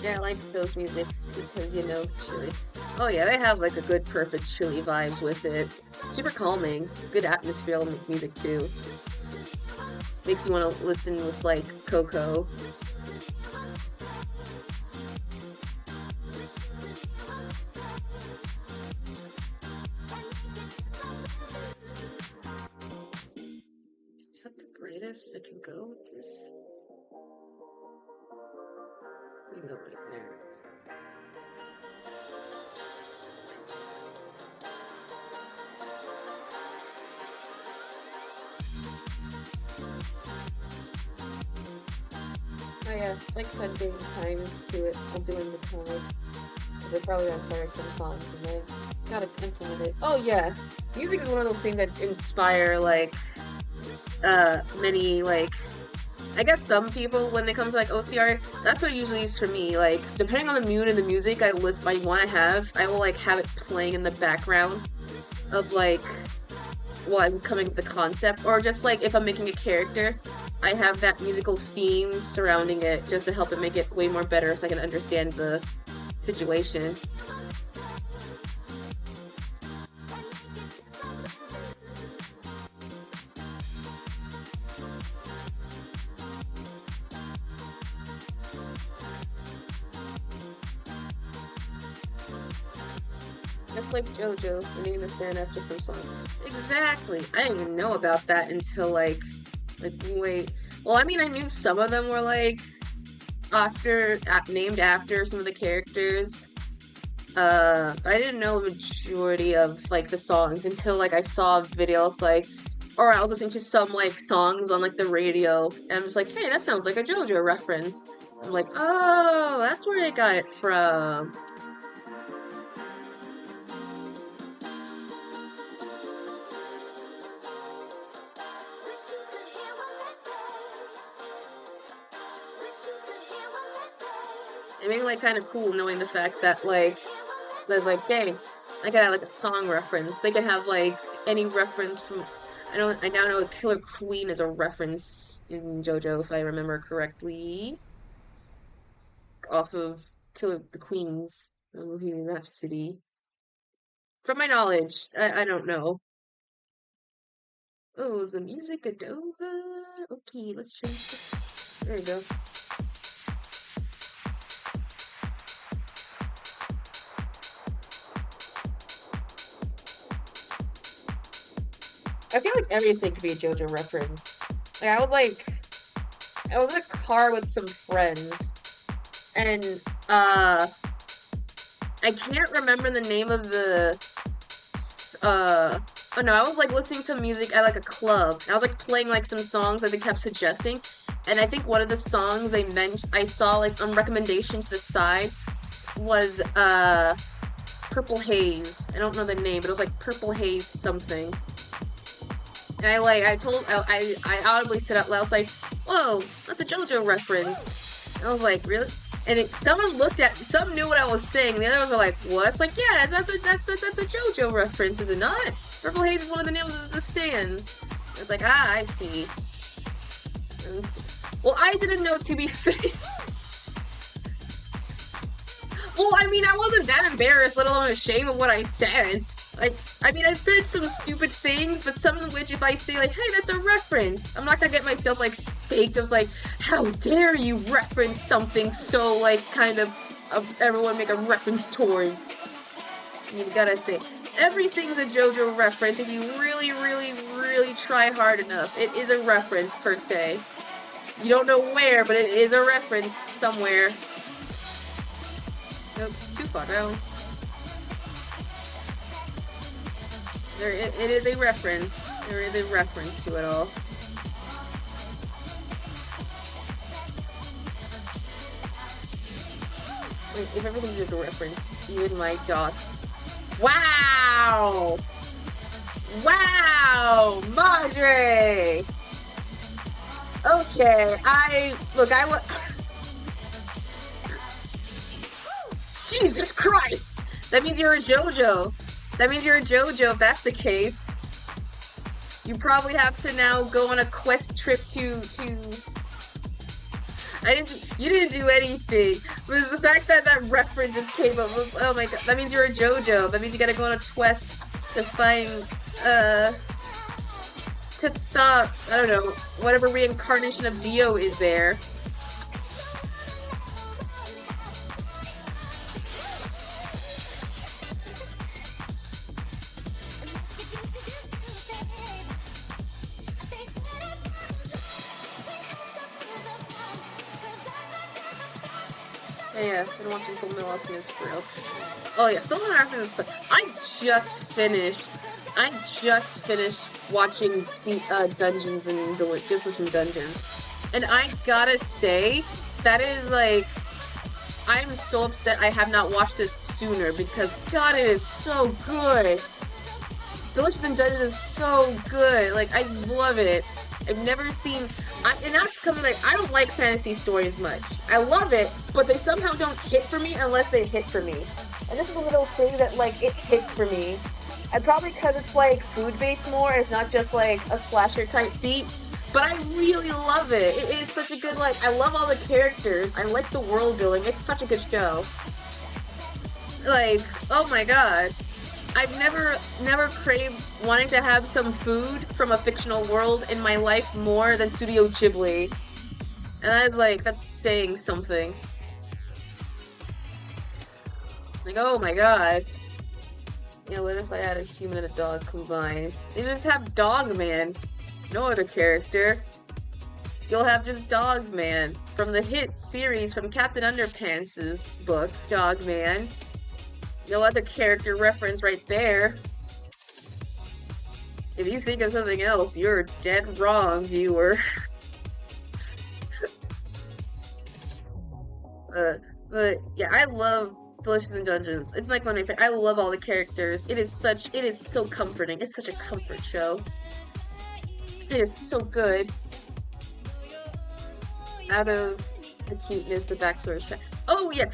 Yeah, I like those musics because, you know, chilly. Oh yeah, they have like a good, perfect chilly vibes with it. Super calming. Good atmosphere music too. Makes you want to listen with like Coco. Is that the greatest I can go with this? We can go right there. Oh yeah, it's like funding times to it. I'm doing the code. They probably inspire some songs and they gotta implement it. Oh yeah, music is one of those things that inspire like many like, I guess some people when it comes to like OCR, that's what it usually is for me. Like depending on the mood and the music I want to have, I will like have it playing in the background of like while I'm coming up with the concept, or just like if I'm making a character, I have that musical theme surrounding it just to help it make it way more better so I can understand the situation. Just like JoJo, we need to stand after some songs. Exactly! I didn't even know about that until like, wait. Well, I mean, I knew some of them were like, named after some of the characters. But I didn't know the majority of like the songs until like I saw videos like, or I was listening to some like songs on like the radio, and I'm just like, hey, that sounds like a JoJo reference. I'm like, oh, that's where I got it from. It made me like kind of cool knowing the fact that like there's like, dang, I could have like a song reference. They could have like any reference from. I now know Killer Queen is a reference in JoJo if I remember correctly, off of Killer the Queen's Bohemian Rhapsody. From my knowledge, I don't know. Oh, is the music Adova? Okay, let's change it. There we go. I feel like everything could be a JoJo reference. Like, I was in a car with some friends, and, I can't remember the name of the, oh no, I was, like, listening to music at, like, a club, and I was, like, playing, like, some songs that they kept suggesting, and I think one of the songs they mentioned, I saw, like, on recommendation to the side, was, Purple Haze. I don't know the name, but it was, like, Purple Haze something. And I audibly said out loud, I was like, whoa, that's a JoJo reference. And I was like, really? And some knew what I was saying, the others were like, what? It's like, yeah, that's a JoJo reference, is it not? Purple Haze is one of the names of the stands. It's like, I see. Well, I didn't know, to be fair. Well, I mean, I wasn't that embarrassed, let alone ashamed of what I said. Like, I mean, I've said some stupid things, but some of which, if I say, like, hey, that's a reference, I'm not gonna get myself, like, staked. I was like, how dare you reference something so, like, kind of everyone make a reference towards. You gotta say, everything's a JoJo reference if you really, really, really try hard enough. It is a reference, per se. You don't know where, but it is a reference somewhere. Oops, too far down. It is a reference. There is a reference to it all. Wait, if everything is a reference, even my dog. Wow! Wow! Madre! Okay, Jesus Christ! That means you're a JoJo. That means you're a JoJo if that's the case. You probably have to now go on a quest trip to you didn't do anything. But it's the fact that that reference just came up. Oh my god. That means you're a JoJo. That means you gotta go on a quest to find, to stop, I don't know, whatever reincarnation of Dio is there. Yeah, been watching Full Metal Alchemist for real. Oh yeah, Full Metal Alchemist. I just finished watching the Dungeons and Delicious Dungeons, and I gotta say that is like, I'm so upset I have not watched this sooner because God, it is so good. Delicious in Dungeons is so good. Like, I love it. I've never seen, and that's coming, like, I don't like fantasy stories much. I love it, but they somehow don't hit for me unless they hit for me. And this is a little thing that, like, it hits for me. And probably because it's, like, food-based more, it's not just, like, a slasher-type beat. but I really love it. It is such a good, like, I love all the characters. I like the world building. It's such a good show. Like, oh my god. I've never craved wanting to have some food from a fictional world in my life more than Studio Ghibli. And that is like, that's saying something. Like, oh my god. You know, what if I had a human and a dog combined? They just have Dogman. No other character. You'll have just Dogman from the hit series from Captain Underpants' book, Dogman. No other character reference right there. If you think of something else, you're dead wrong, viewer. But yeah, I love Delicious in Dungeons. It's like one of my favorite. I love all the characters. It is so comforting. It's such a comfort show. It is so good. Out of the cuteness, the backstory. Oh yeah,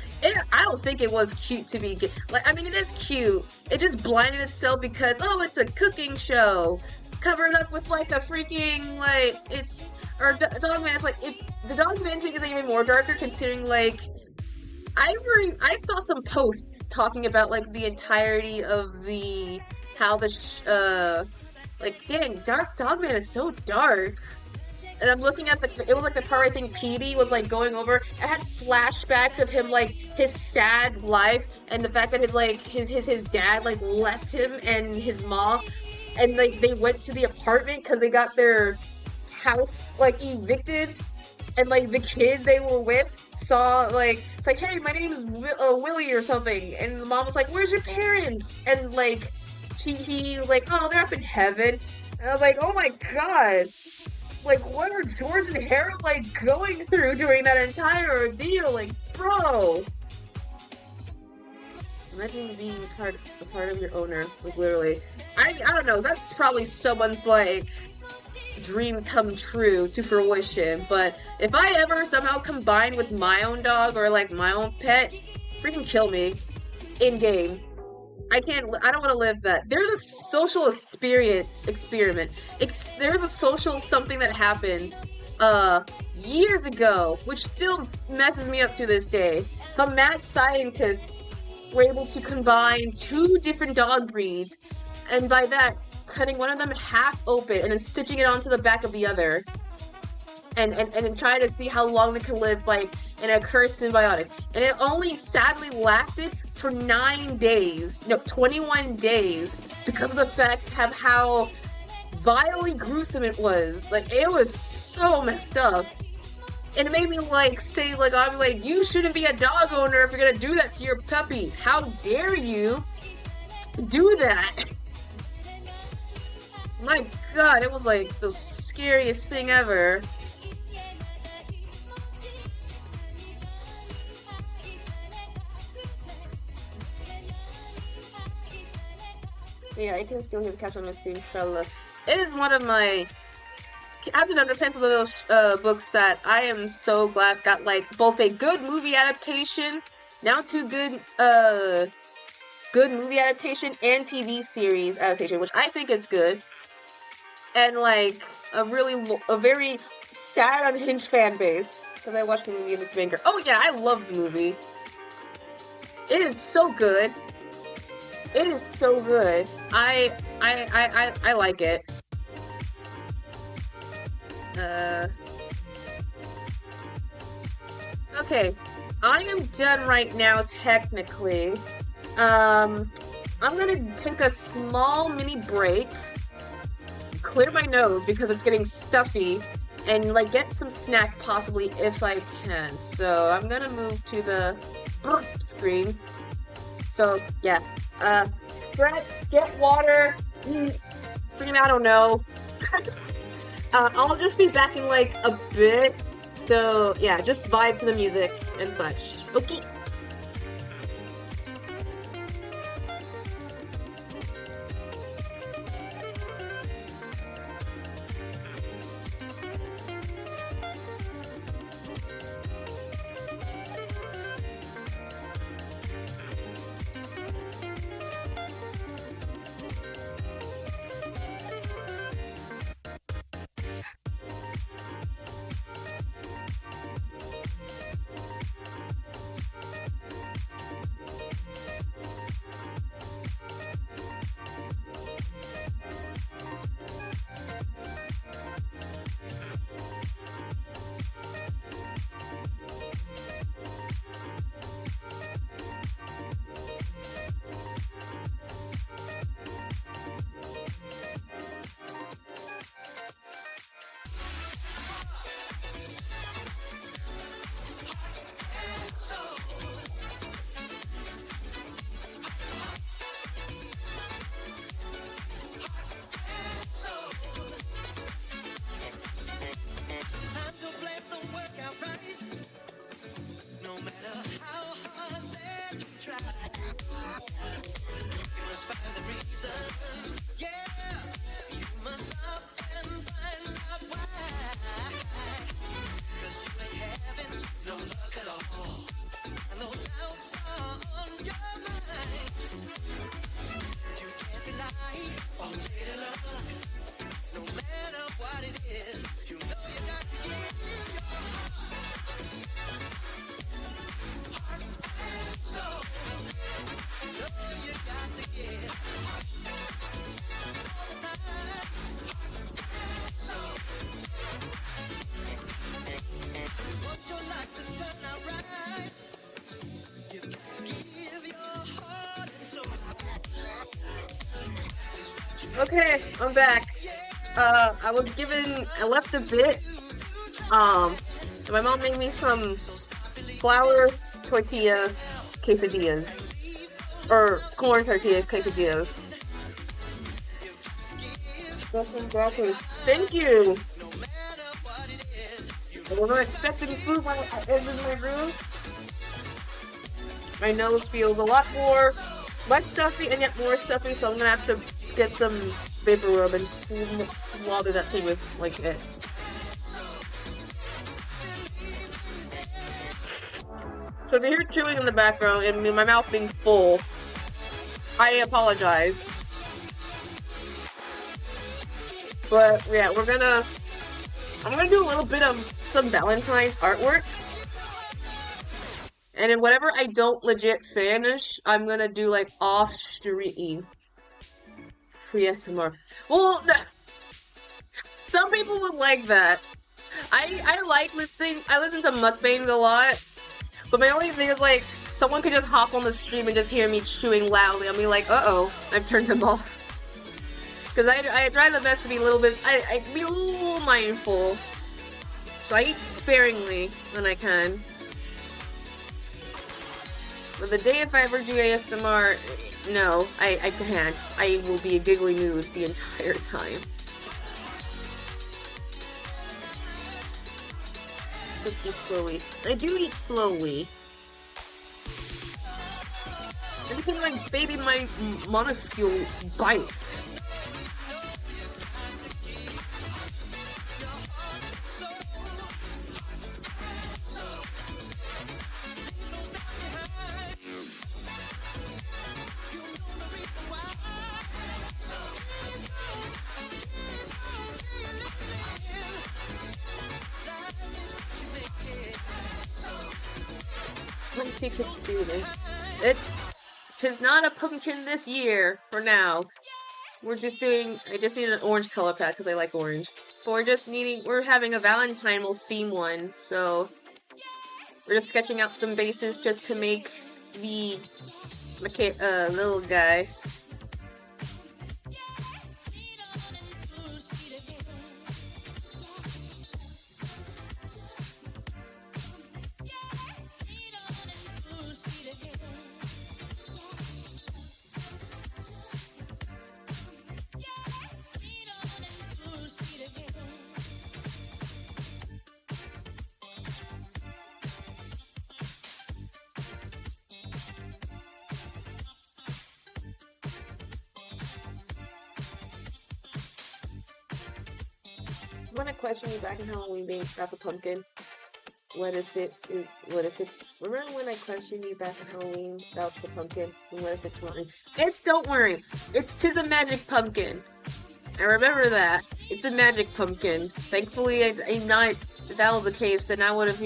I don't think it was cute to be like. I mean, it is cute. It just blinded itself because it's a cooking show, covered up with like a freaking like Dogman. It's like the Dogman thing is even more darker considering like I saw some posts talking about like the entirety of how the like dang Dogman is so dark. And I'm looking at it was like the part I think PD was like going over. It had flashbacks of him like his sad life and the fact that his dad like left him and his mom, and like they went to the apartment because they got their house like evicted, and like the kid they were with saw like it's like, hey, my name is Willie or something, and the mom was like, where's your parents? And like he was like, oh, they're up in heaven. And I was like, oh my god. Like, what are George and Harold, like, going through during that entire ordeal? Like, bro! Imagine being a part of your owner, like, literally. I don't know, that's probably someone's, like, dream come true to fruition, but if I ever somehow combine with my own dog or, like, my own pet, freaking kill me. In-game. I don't want to live that. There's a social experiment. There's a social something that happened, years ago, which still messes me up to this day. Some mad scientists were able to combine 2 different dog breeds, and by that, cutting one of them half open and then stitching it onto the back of the other. And trying to see how long they can live, like, in a cursed symbiotic. And it only sadly lasted for 9 days. No, 21 days. Because of the fact of how vilely gruesome it was. Like, it was so messed up. And it made me, like, say, like, I'd be like, you shouldn't be a dog owner if you're gonna do that to your puppies. How dare you do that? My god, it was, like, the scariest thing ever. Yeah, I can still hear the catch on my screen, inshallah. It is one of my Captain Underpants of those books that I am so glad got like both a good movie adaptation, now 2 good movie adaptation and TV series adaptation, which I think is good, and like a very sad, unhinged fan base because I watched the movie and it's banger. Oh yeah, I love the movie. It is so good. It is so good. I like it. Okay. I am done right now, technically. I'm gonna take a small mini break, clear my nose because it's getting stuffy, and like get some snack possibly if I can. So I'm gonna move to the burp screen. So yeah. Brett, get water. Freaking, I don't know. I'll just be back in like a bit. So yeah, just vibe to the music and such. Okay. Okay, I'm back. I left a bit. And my mom made me some flour tortilla quesadillas. Or corn tortilla quesadillas. Exactly. Thank you! I was not expecting food when I entered my room. My nose feels a lot less stuffy and yet more stuffy, so I'm gonna have to get some vapor rub and swallow that thing with, like, it. So if you hear chewing in the background and my mouth being full, I apologize. But yeah, I'm gonna do a little bit of some Valentine's artwork. And then whatever I don't legit finish, I'm gonna do like off-stream. Free SMR. Well, some people would like that. I like listening, I listen to mukbangs a lot. But my only thing is like, someone could just hop on the stream and just hear me chewing loudly. I'll be like, uh-oh, I've turned them off. Because I try the best to be a little bit, I be a little mindful. So I eat sparingly when I can. But the day if I ever do ASMR, no, I can't. I will be a giggly mood the entire time. Let's eat slowly. I do eat slowly. Everything like baby my minuscule bites. Kitsune. Tis not a pumpkin this year, for now. I just need an orange color palette because I like orange. But we're having a Valentine theme one, so we're just sketching out some bases just to make the little guy. When I question you back in Halloween being about the pumpkin, what if it's remember when I questioned you back in Halloween about the pumpkin, and what if it's not? Don't worry, tis a magic pumpkin. I remember that. It's a magic pumpkin. Thankfully, I'm not, if that was the case, then I would have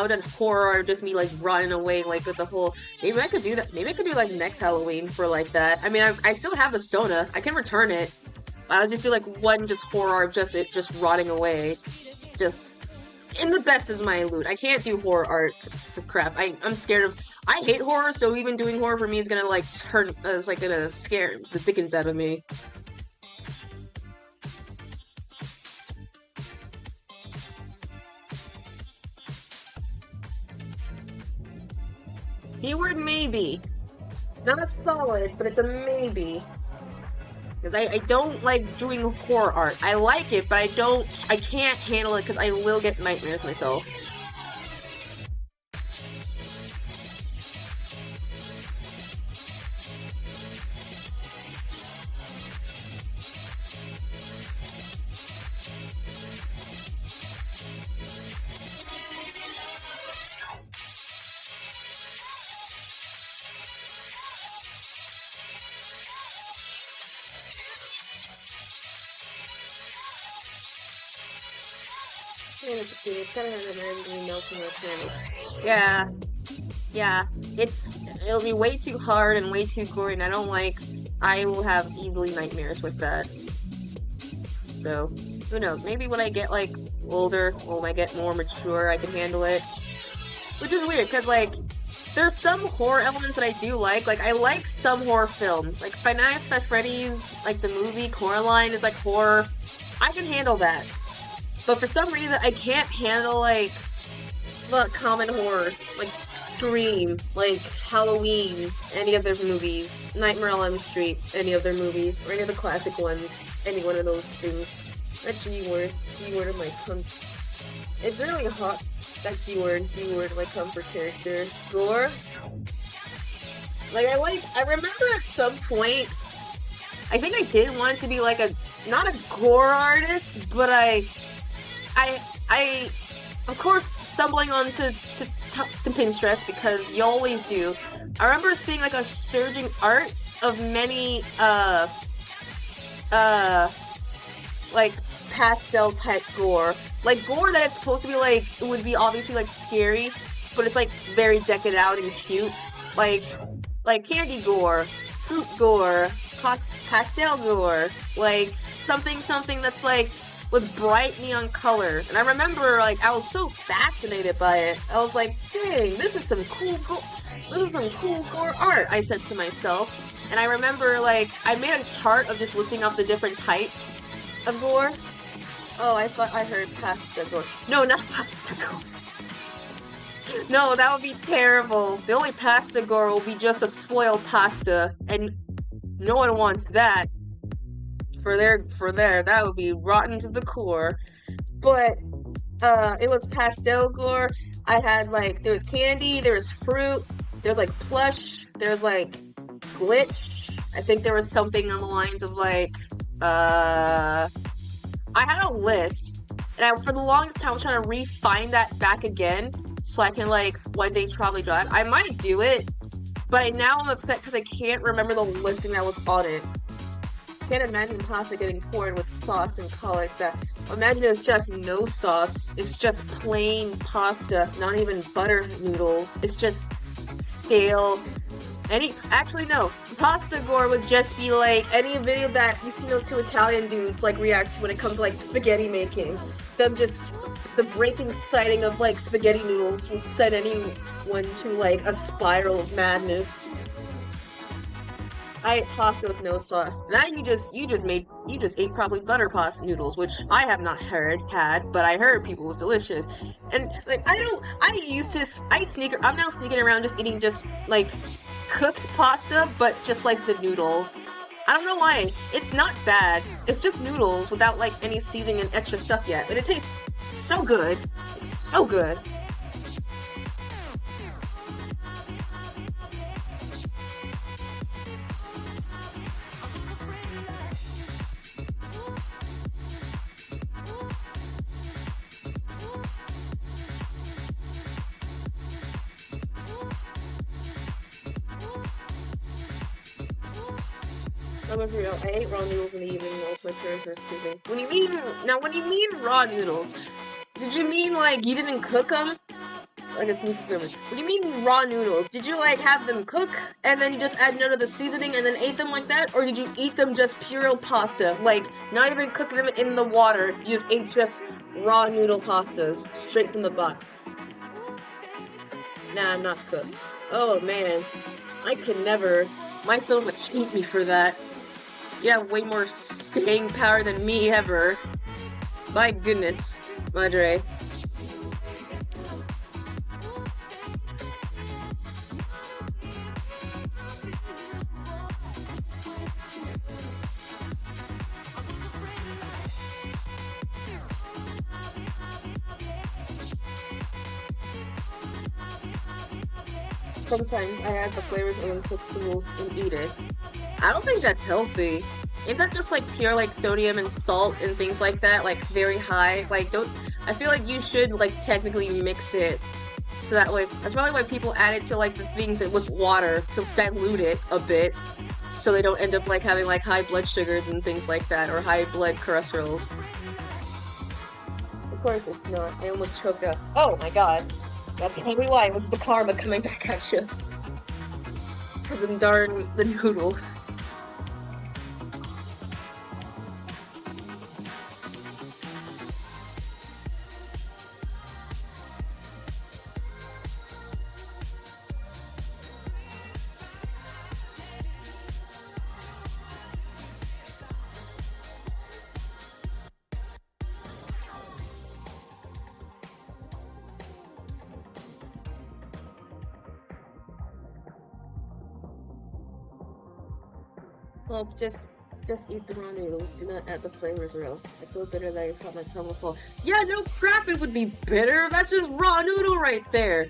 done horror, or just me like running away, like with the whole, maybe I could do that, maybe I could do like next Halloween for like that. I mean, I still have the soda, I can return it. I'll just do like one just horror of just rotting away. Just in the best is my loot. I can't do horror art for crap. I'm scared of. I hate horror, so even doing horror for me is gonna like it's like gonna scare the dickens out of me. Keyword maybe. It's not a solid, but it's a maybe. Because I don't like doing horror art. I like it, but I can't handle it because I will get nightmares myself. Yeah, it'll be way too hard and way too gory, and I will have easily nightmares with that. So, who knows, maybe when I get, like, older, or when I get more mature, I can handle it. Which is weird, because, like, there's some horror elements that I do like. Like, I like some horror film. Like, Five Nights at Freddy's, like, the movie Coraline is, like, horror. I can handle that. But for some reason, I can't handle, like, the common horrors. Like, Scream, like, Halloween, any of their movies. Nightmare on Elm Street, any of their movies. Or any of the classic ones. Any one of those things. That G-word of my tongue. It's really hot. That G-word of my comfort character. Gore. Like, I remember at some point, I think I did want to be like not a gore artist, but I of course stumbling onto Pinterest, because you always do. I remember seeing like a surging art of many like pastel type gore. Like gore that it's supposed to be like, it would be obviously like scary, but it's like very decked out and cute. Like candy gore, fruit gore, pastel gore, like something that's like with bright neon colors. And I remember like I was so fascinated by it. I was like, dang, this is some cool gore art, I said to myself. And I remember like I made a chart of just listing off the different types of gore. Oh, I thought I heard pasta gore. No, not pasta gore. No, that would be terrible. The only pasta gore will be just a spoiled pasta, and no one wants that. For there, that would be rotten to the core. But it was pastel gore. I had like, there was candy, there was fruit, there's like plush, there's like glitch. I think there was something on the lines of like I had a list, and for the longest time I was trying to refine that back again so I can like one day probably draw it. I might do it, but now I'm upset because I can't remember the listing that was on it. Can't imagine pasta getting poured with sauce and call it that. Imagine it's just no sauce. It's just plain pasta, not even butter noodles. It's just stale. Actually no, pasta gore would just be like any video that you see those two Italian dudes like react to when it comes to like spaghetti making. Them just, the breaking sighting of like spaghetti noodles will send anyone to like a spiral of madness. I ate pasta with no sauce. Now you just ate probably butter pasta noodles, which I have not had, but I heard people was delicious. And like I'm now sneaking around just eating just like cooked pasta, but just like the noodles. I don't know why. It's not bad. It's just noodles without like any seasoning and extra stuff yet, but it tastes so good. It's so good. I'm for real. I ate raw noodles in the evening whilst my parents were sleeping. When you mean raw noodles, did you mean like you didn't cook them? Like a sneaky gremlin. When you mean raw noodles, did you like have them cook and then you just add none of the seasoning and then ate them like that? Or did you eat them just pure pasta? Like, not even cooking them in the water, you just ate just raw noodle pastas straight from the box? Nah, not cooked. Oh man, I could never. My stomach would hate me for that. You have way more staying power than me ever. My goodness, Madre. Sometimes I add the flavors of uncooked noodles and eat it. I don't think that's healthy. Isn't that just like pure like sodium and salt and things like that, like very high? Like I feel like you should like technically mix it so that way. That's probably why people add it to like the things with water to dilute it a bit, so they don't end up like having like high blood sugars and things like that, or high blood cholesterols. Of course it's not. I almost choked up. Oh my god. That's probably why. It was the karma coming back at you. For the noodles. Well, just eat the raw noodles. Do not add the flavors or else it's so bitter that you felt my tongue will fall. Yeah, no crap, it would be bitter. That's just raw noodle right there.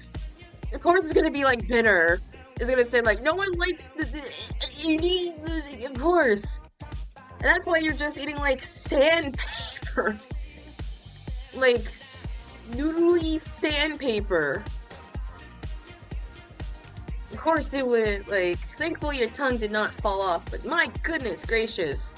Of course it's gonna be like bitter. It's gonna say like, no one likes you need of course. At that point you're just eating like sandpaper. Like noodly sandpaper. Of course it would, like, thankfully your tongue did not fall off, but my goodness gracious.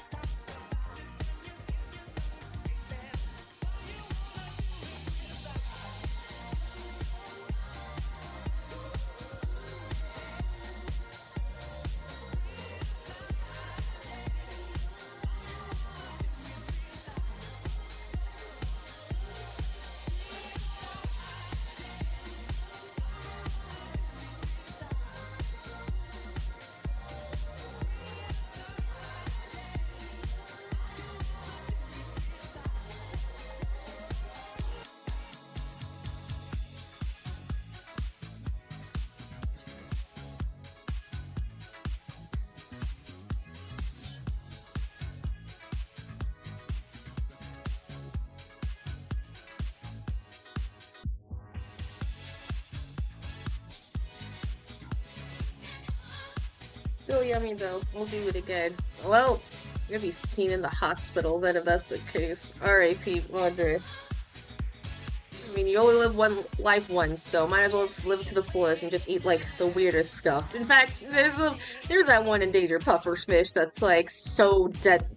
Still yummy though. We'll do it again. Well, you're gonna be seen in the hospital then if that's the case. R.I.P. Audrey. I mean, you only live one life once, so might as well live it to the fullest and just eat like the weirdest stuff. In fact, there's that one endangered puffer fish that's like so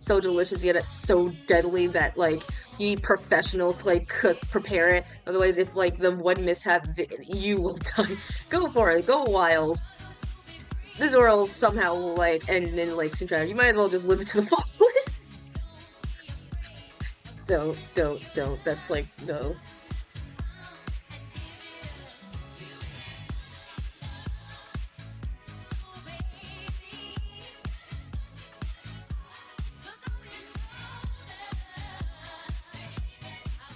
delicious yet it's so deadly that like you need professionals to like prepare it. Otherwise, if like the one mishap, you will die. Go for it. Go wild. This world somehow will like end in like some tragedy. You might as well just live it to the fullest. Don't. That's like no.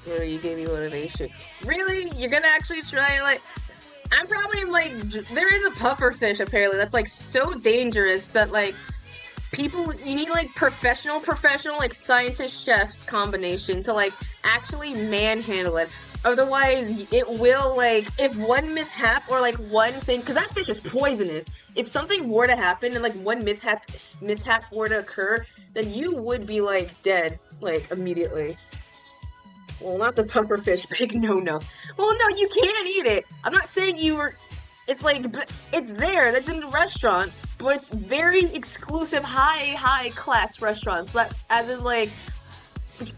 Or you gave me motivation. Really? You're gonna actually try like? I'm probably like, there is a puffer fish apparently that's like so dangerous that like people, you need like professional like scientist chefs combination to like actually manhandle it. Otherwise it will like, if one mishap or like one thing, because that fish is poisonous. If something were to happen and like one mishap were to occur, then you would be like dead like immediately. Well, not the pufferfish, big no-no. Well, no, you can't eat it. I'm not saying you were... It's like, it's there, that's in the restaurants, but it's very exclusive, high-class restaurants, that, as in, like,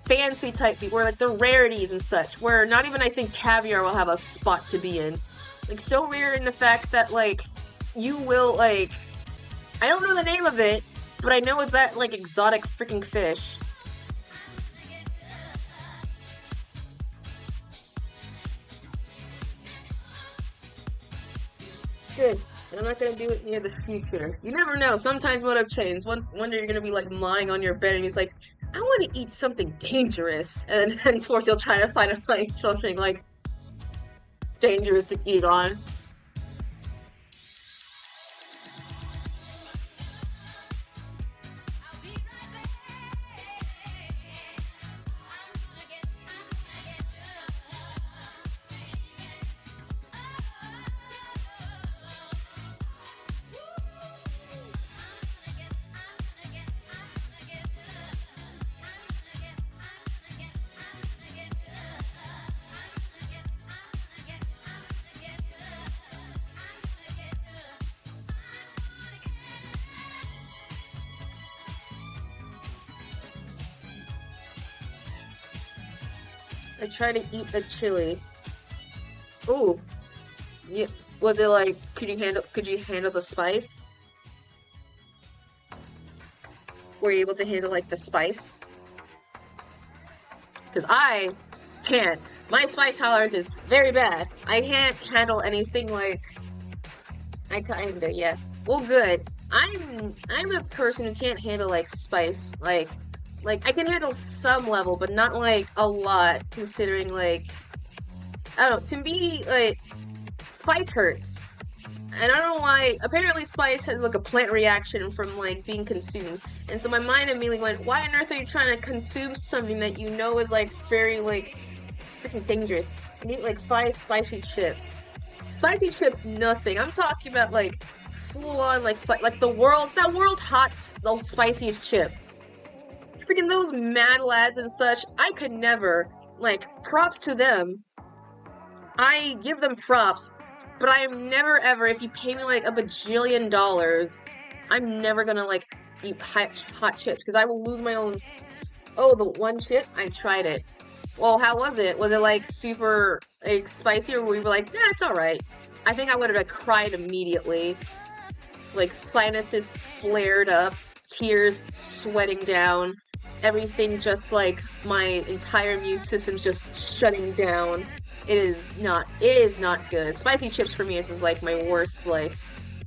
fancy type, where, like, the rarities and such, where not even, I think, caviar will have a spot to be in. Like, so rare in the fact that, like, you will, like... I don't know the name of it, but I know it's that, like, exotic freaking fish. Good. And I'm not gonna do it near the future. You never know. Sometimes motive changes. One day you're gonna be like lying on your bed and he's like, I want to eat something dangerous. And henceforth you'll try to find like something like dangerous to eat on. I tried to eat the chili. Ooh. Yeah. Was it like, could you handle the spice? Were you able to handle like the spice? Because I can't. My spice tolerance is very bad. I can't handle anything like... I kinda, yeah. Well, good. I'm a person who can't handle like spice, like I can handle some level, but not like a lot, considering like, I don't know, to me, like, spice hurts. And I don't know why, apparently spice has like a plant reaction from like being consumed. And so my mind immediately went, why on earth are you trying to consume something that you know is like very like freaking dangerous? I need like 5 spicy chips. Spicy chips, nothing. I'm talking about like full on like like that world hot, the spiciest chip. Freaking those Mad Lads and such, I could never. Like, props to them. I give them props, but I am never ever, if you pay me like a bajillion dollars, I'm never gonna like eat hot chips, because I will lose my own. Oh, the one chip? I tried it. Well, how was it? Was it like super like spicy, or were we like, nah, it's alright? I think I would have like cried immediately. Like sinuses flared up, tears sweating down, everything just like my entire immune system's just shutting down. It is not good. Spicy chips for me is like my worst like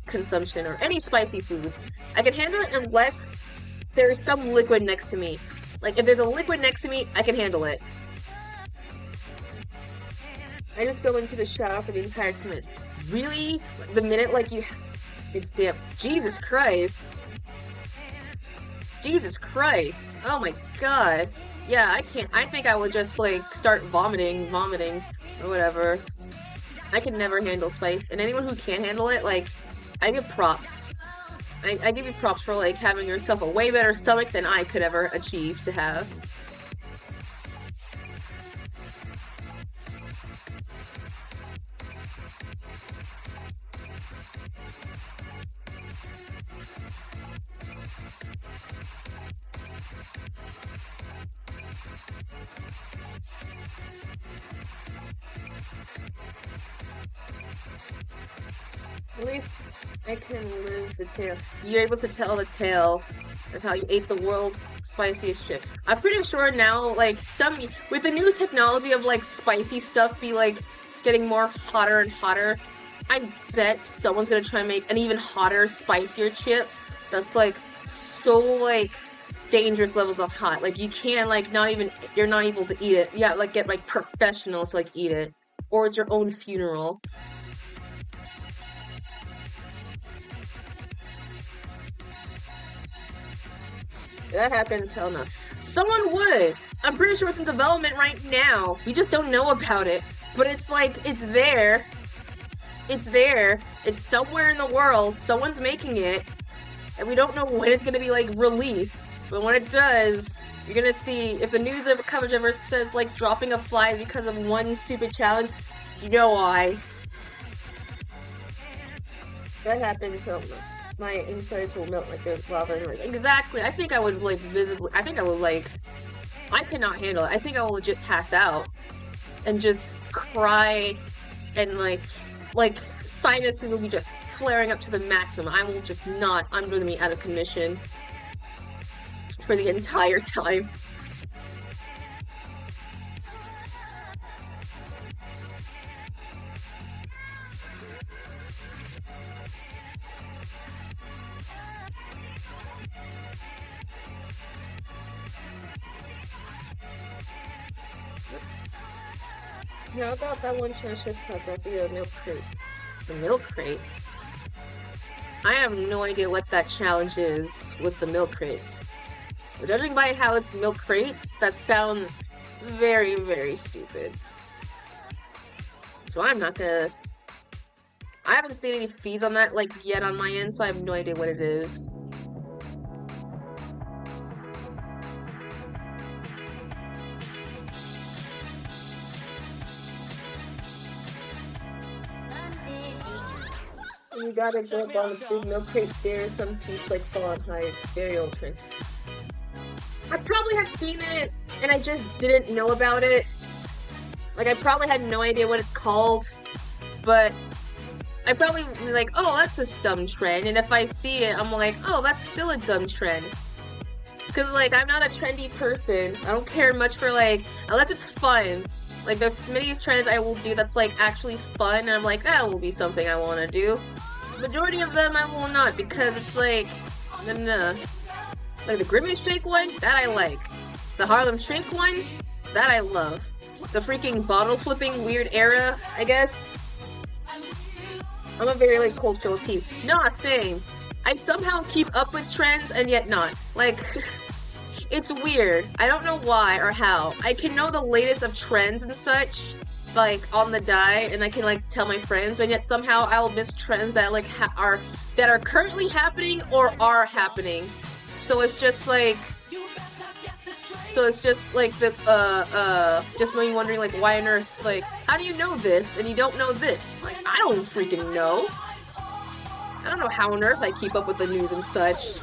consumption, or any spicy foods. I can handle it unless there's some liquid next to me. Like if there's a liquid next to me, I can handle it. I just go into the shower for the entire 10 minutes. Really? The minute like you, it's damp. Jesus Christ. Jesus Christ. Oh my god. Yeah, I can't. I think I would just like start vomiting, or whatever. I can never handle spice, and anyone who can handle it, like, I give props. I give you props for like having yourself a way better stomach than I could ever achieve to have. At least I can live the tale. You're able to tell the tale of how you ate the world's spiciest chip. I'm pretty sure now, like, with the new technology of, like, spicy stuff be, like, getting more hotter and hotter, I bet someone's gonna try and make an even hotter, spicier chip that's, like, so, like, dangerous levels of hot. Like, you can't, like, you're not able to eat it. You have, like, get, like, professionals to, like, eat it. Or it's your own funeral. That happens, hell no. Someone would! I'm pretty sure it's in development right now. We just don't know about it. But it's like, it's there. It's there. It's somewhere in the world. Someone's making it. And we don't know when it's gonna be, like, released. But when it does, you're gonna see, if the news coverage ever says, like, dropping a fly because of one stupid challenge, you know why. That happens, hell no. My insides will melt like there's lava. Like, exactly. I think I would, like, I cannot handle it. I think I will legit pass out and just cry, and, like, sinuses will be just flaring up to the maximum. I'm going to be out of commission for the entire time. How about that one challenge just talked about the milk crates? The milk crates? I have no idea what that challenge is with the milk crates. But judging by how it's milk crates, that sounds very, very stupid. So I'm not gonna... I haven't seen any fees on that, like, yet on my end, so I have no idea what it is. You gotta go down the big milk crate stairs, some peeps like fall on high, it's very old trend. I probably have seen it, and I just didn't know about it. Like, I probably had no idea what it's called, but I probably was like, oh, that's a dumb trend, and if I see it, I'm like, oh, that's still a dumb trend. Cause, like, I'm not a trendy person. I don't care much for, like, unless it's fun. Like, there's many trends I will do that's, like, actually fun, and I'm like, that will be something I want to do. Majority of them I will not, because it's like, nah. Like the Grimace Shake one, that I like. The Harlem Shake one, that I love. The freaking bottle flipping weird era, I guess. I'm a very, like, cultural peep. Nah, same. I somehow keep up with trends and yet not. Like, it's weird. I don't know why or how. I can know the latest of trends and such, like, on the die, and I can, like, tell my friends, but yet somehow I'll miss trends that, like, are currently happening or are happening. So it's just like just me wondering, like, why on earth, like, how do you know this and you don't know this? Like, I don't freaking know. I don't know how on earth I keep up with the news and such.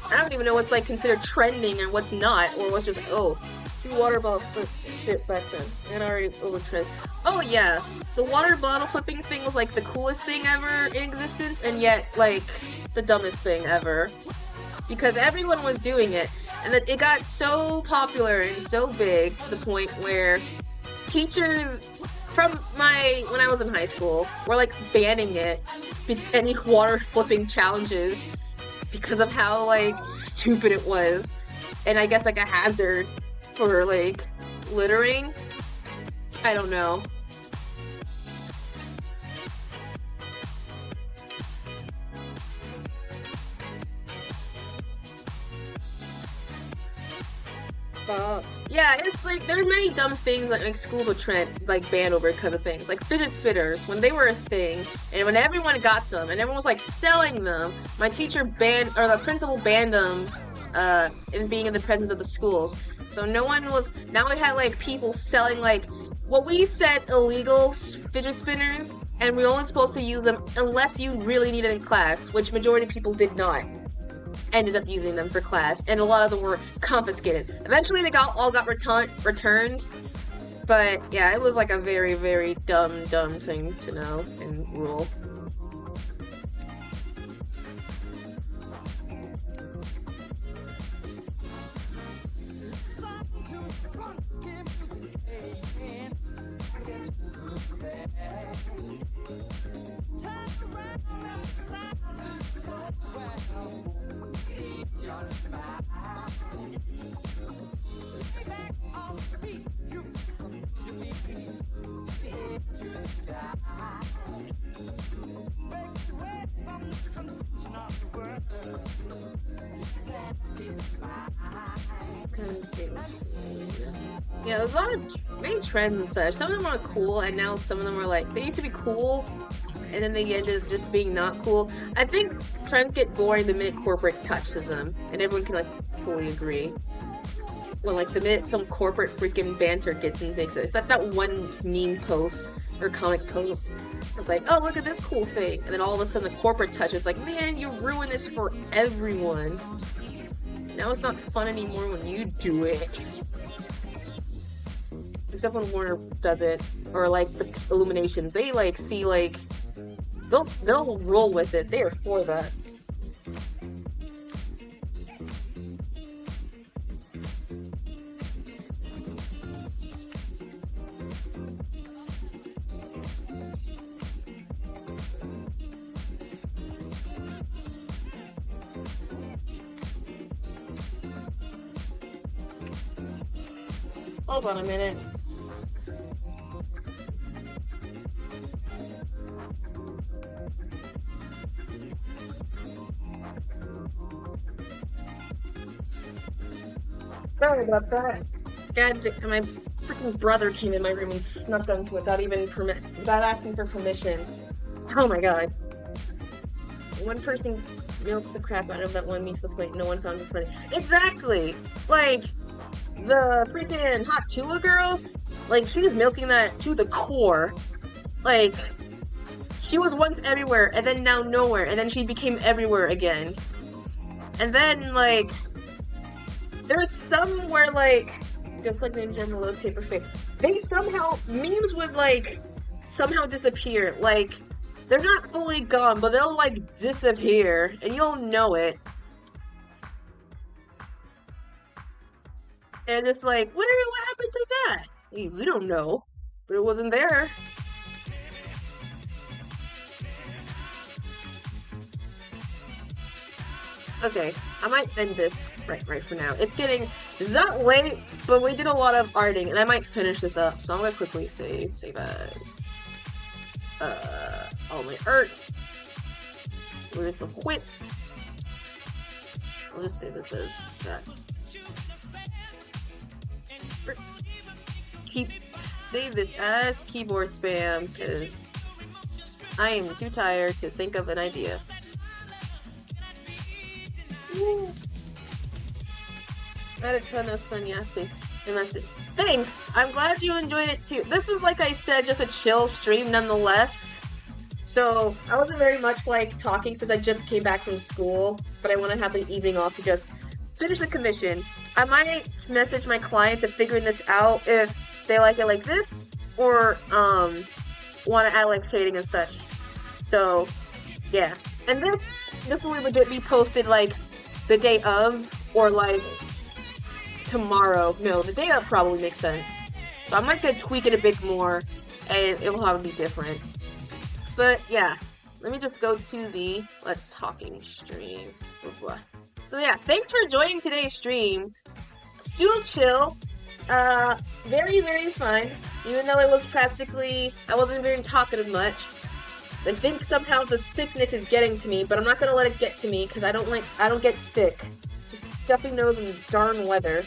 I don't even know what's, like, considered trending and what's not, or what's just, oh, the water bottle flip shit back then. It already overtrend. Oh yeah, the water bottle flipping thing was, like, the coolest thing ever in existence, and yet, like, the dumbest thing ever. Because everyone was doing it, and it got so popular and so big to the point where teachers from when I was in high school were, like, banning it, any water flipping challenges, because of how, like, stupid it was, and I guess, like, a hazard for, like, littering. I don't know. Yeah, it's like, there's many dumb things that, like, schools would ban over because of things. Like fidget spinners, when they were a thing, and when everyone got them, and everyone was, like, selling them, my teacher the principal banned them, in being in the presence of the schools. So now we had, like, people selling, like, what we said illegal fidget spinners, and we were only supposed to use them unless you really needed it in class, which majority of people did not. Ended up using them for class, and a lot of them were confiscated. Eventually, they all got returned, but yeah, it was, like, a very, very dumb thing to know and rule. Yeah, there's a lot of many trends and such. Some of them are cool, and now some of them are, like, they used to be cool, and then they ended up just being not cool. I think trends get boring the minute corporate touches them, and everyone can, like, fully agree. Well, like, the minute some corporate freaking banter gets into it. It's like that one meme post or comic post. It's like, oh, look at this cool thing, and then all of a sudden the corporate touches, like, man, you ruined this for everyone. Now it's not fun anymore when you do it. Except when Warner does it, or, like, the Illuminations, they, like, see, like, they'll roll with it. They are for that. Hold on a minute. Sorry about that. God damn, my freaking brother came in my room and snuck onto it without asking for permission. Oh my god. One person milks the crap out of that one meets the point no one found it funny. Exactly! Like, the freaking Hot Chua girl, like, she's milking that to the core. Like, she was once everywhere, and then now nowhere, and then she became everywhere again. And then, like, there's some where, like, just like Ninja and the Low Paper Fake, they somehow, memes would, like, somehow disappear. Like, they're not fully gone, but they'll, like, disappear, and you'll know it. And it's just like, what happened to that? We don't know, but it wasn't there. Okay, I might end this right for now. It's not late, but we did a lot of arting, and I might finish this up, so I'm gonna quickly save as. all my art. Where's the whips? I'll just say this is that. Save this as keyboard spam, because I am too tired to think of an idea. I had a ton of fun yapping. Thanks! I'm glad you enjoyed it too. This was, like I said, just a chill stream nonetheless. So, I wasn't very much like talking since I just came back from school, but I want to have the evening off to just finish the commission. I might message my clients if figuring this out if they like it like this, or want to add like shading and such. So, yeah. And this will legit be posted like the day of, or like tomorrow. No, the day of probably makes sense. So I might get tweak it a bit more, and it will probably be different. But yeah, let me just go to the Let's Talking stream. So yeah, thanks for joining today's stream. Still chill. Very, very fun. Even though it was practically, I wasn't very talkative much. I think somehow the sickness is getting to me, but I'm not gonna let it get to me because I don't get sick. Just stuffy nose in the darn weather.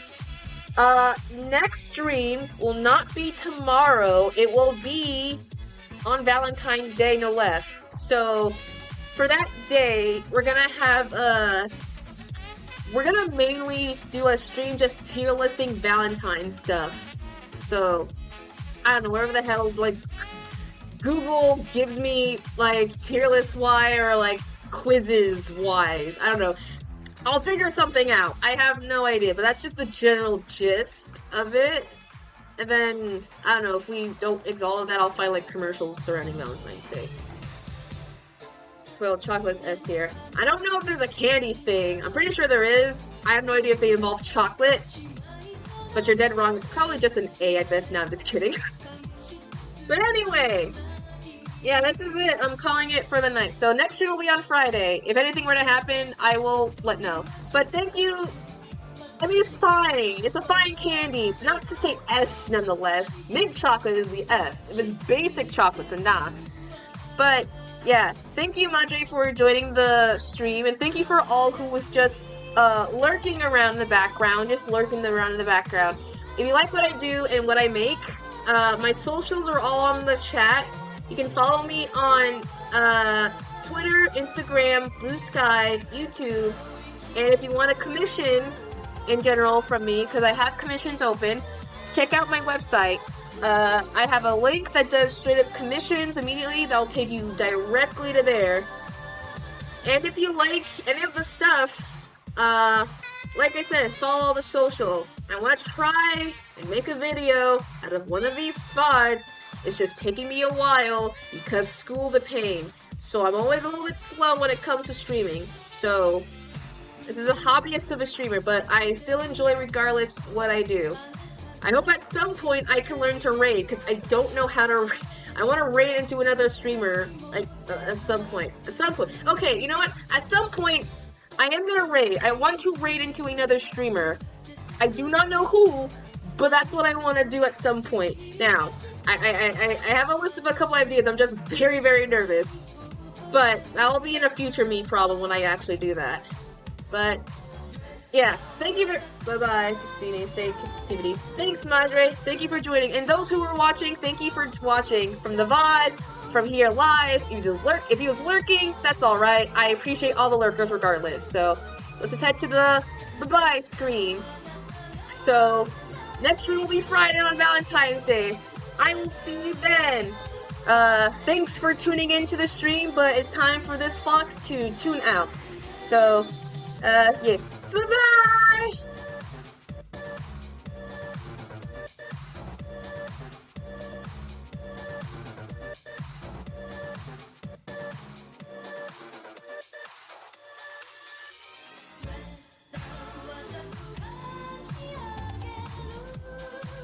Next stream will not be tomorrow. It will be on Valentine's Day, no less. So, for that day, we're gonna have, we're gonna mainly do a stream just tier listing Valentine stuff. So, I don't know, whatever the hell, like, Google gives me, like, tier list wise or, like, quizzes wise. I don't know. I'll figure something out. I have no idea, but that's just the general gist of it. And then, I don't know, if we don't exalt of that, I'll find, like, commercials surrounding Valentine's Day. Well, chocolate's S here. I don't know if there's a candy thing. I'm pretty sure there is. I have no idea if they involve chocolate. But you're dead wrong. It's probably just an A, I guess. No, I'm just kidding. But anyway, yeah, this is it. I'm calling it for the night. So next stream will be on Friday. If anything were to happen, I will let know. But thank you. I mean, it's fine. It's a fine candy. Not to say S, nonetheless. Mint chocolate is the S. If it's basic chocolate's a nah. But, yeah. Thank you, Madre, for joining the stream. And thank you for all who was just lurking around in the background. Just lurking around in the background. If you like what I do and what I make, my socials are all on the chat. You can follow me on Twitter, Instagram, Blue Sky, YouTube. And if you want a commission in general from me, because I have commissions open, check out my website. I have a link that does straight up commissions immediately. That'll take you directly to there. And if you like any of the stuff, like I said, follow all the socials. I want to try and make a video out of one of these spots. It's just taking me a while because school's a pain. So I'm always a little bit slow when it comes to streaming. So this is a hobbyist of a streamer, but I still enjoy regardless what I do. I hope at some point I can learn to raid, because I don't know how to raid. I want to raid into another streamer, like, at some point. At some point. Okay, you know what? At some point, I am gonna raid. I want to raid into another streamer. I do not know who, but that's what I want to do at some point. Now, I have a list of a couple ideas. I'm just very, very nervous. But that'll be in a future me problem when I actually do that. But yeah, thank you for bye-bye, Kitsune, stay Kitsune. Thanks, Madre. Thank you for joining. And those who were watching, thank you for watching from the VOD, from here live. If he was lurking, that's alright. I appreciate all the lurkers regardless. So let's just head to the bye screen. So next stream will be Friday on Valentine's Day. I will see you then. Thanks for tuning into the stream, but it's time for this fox to tune out. So, yeah. Bye-bye!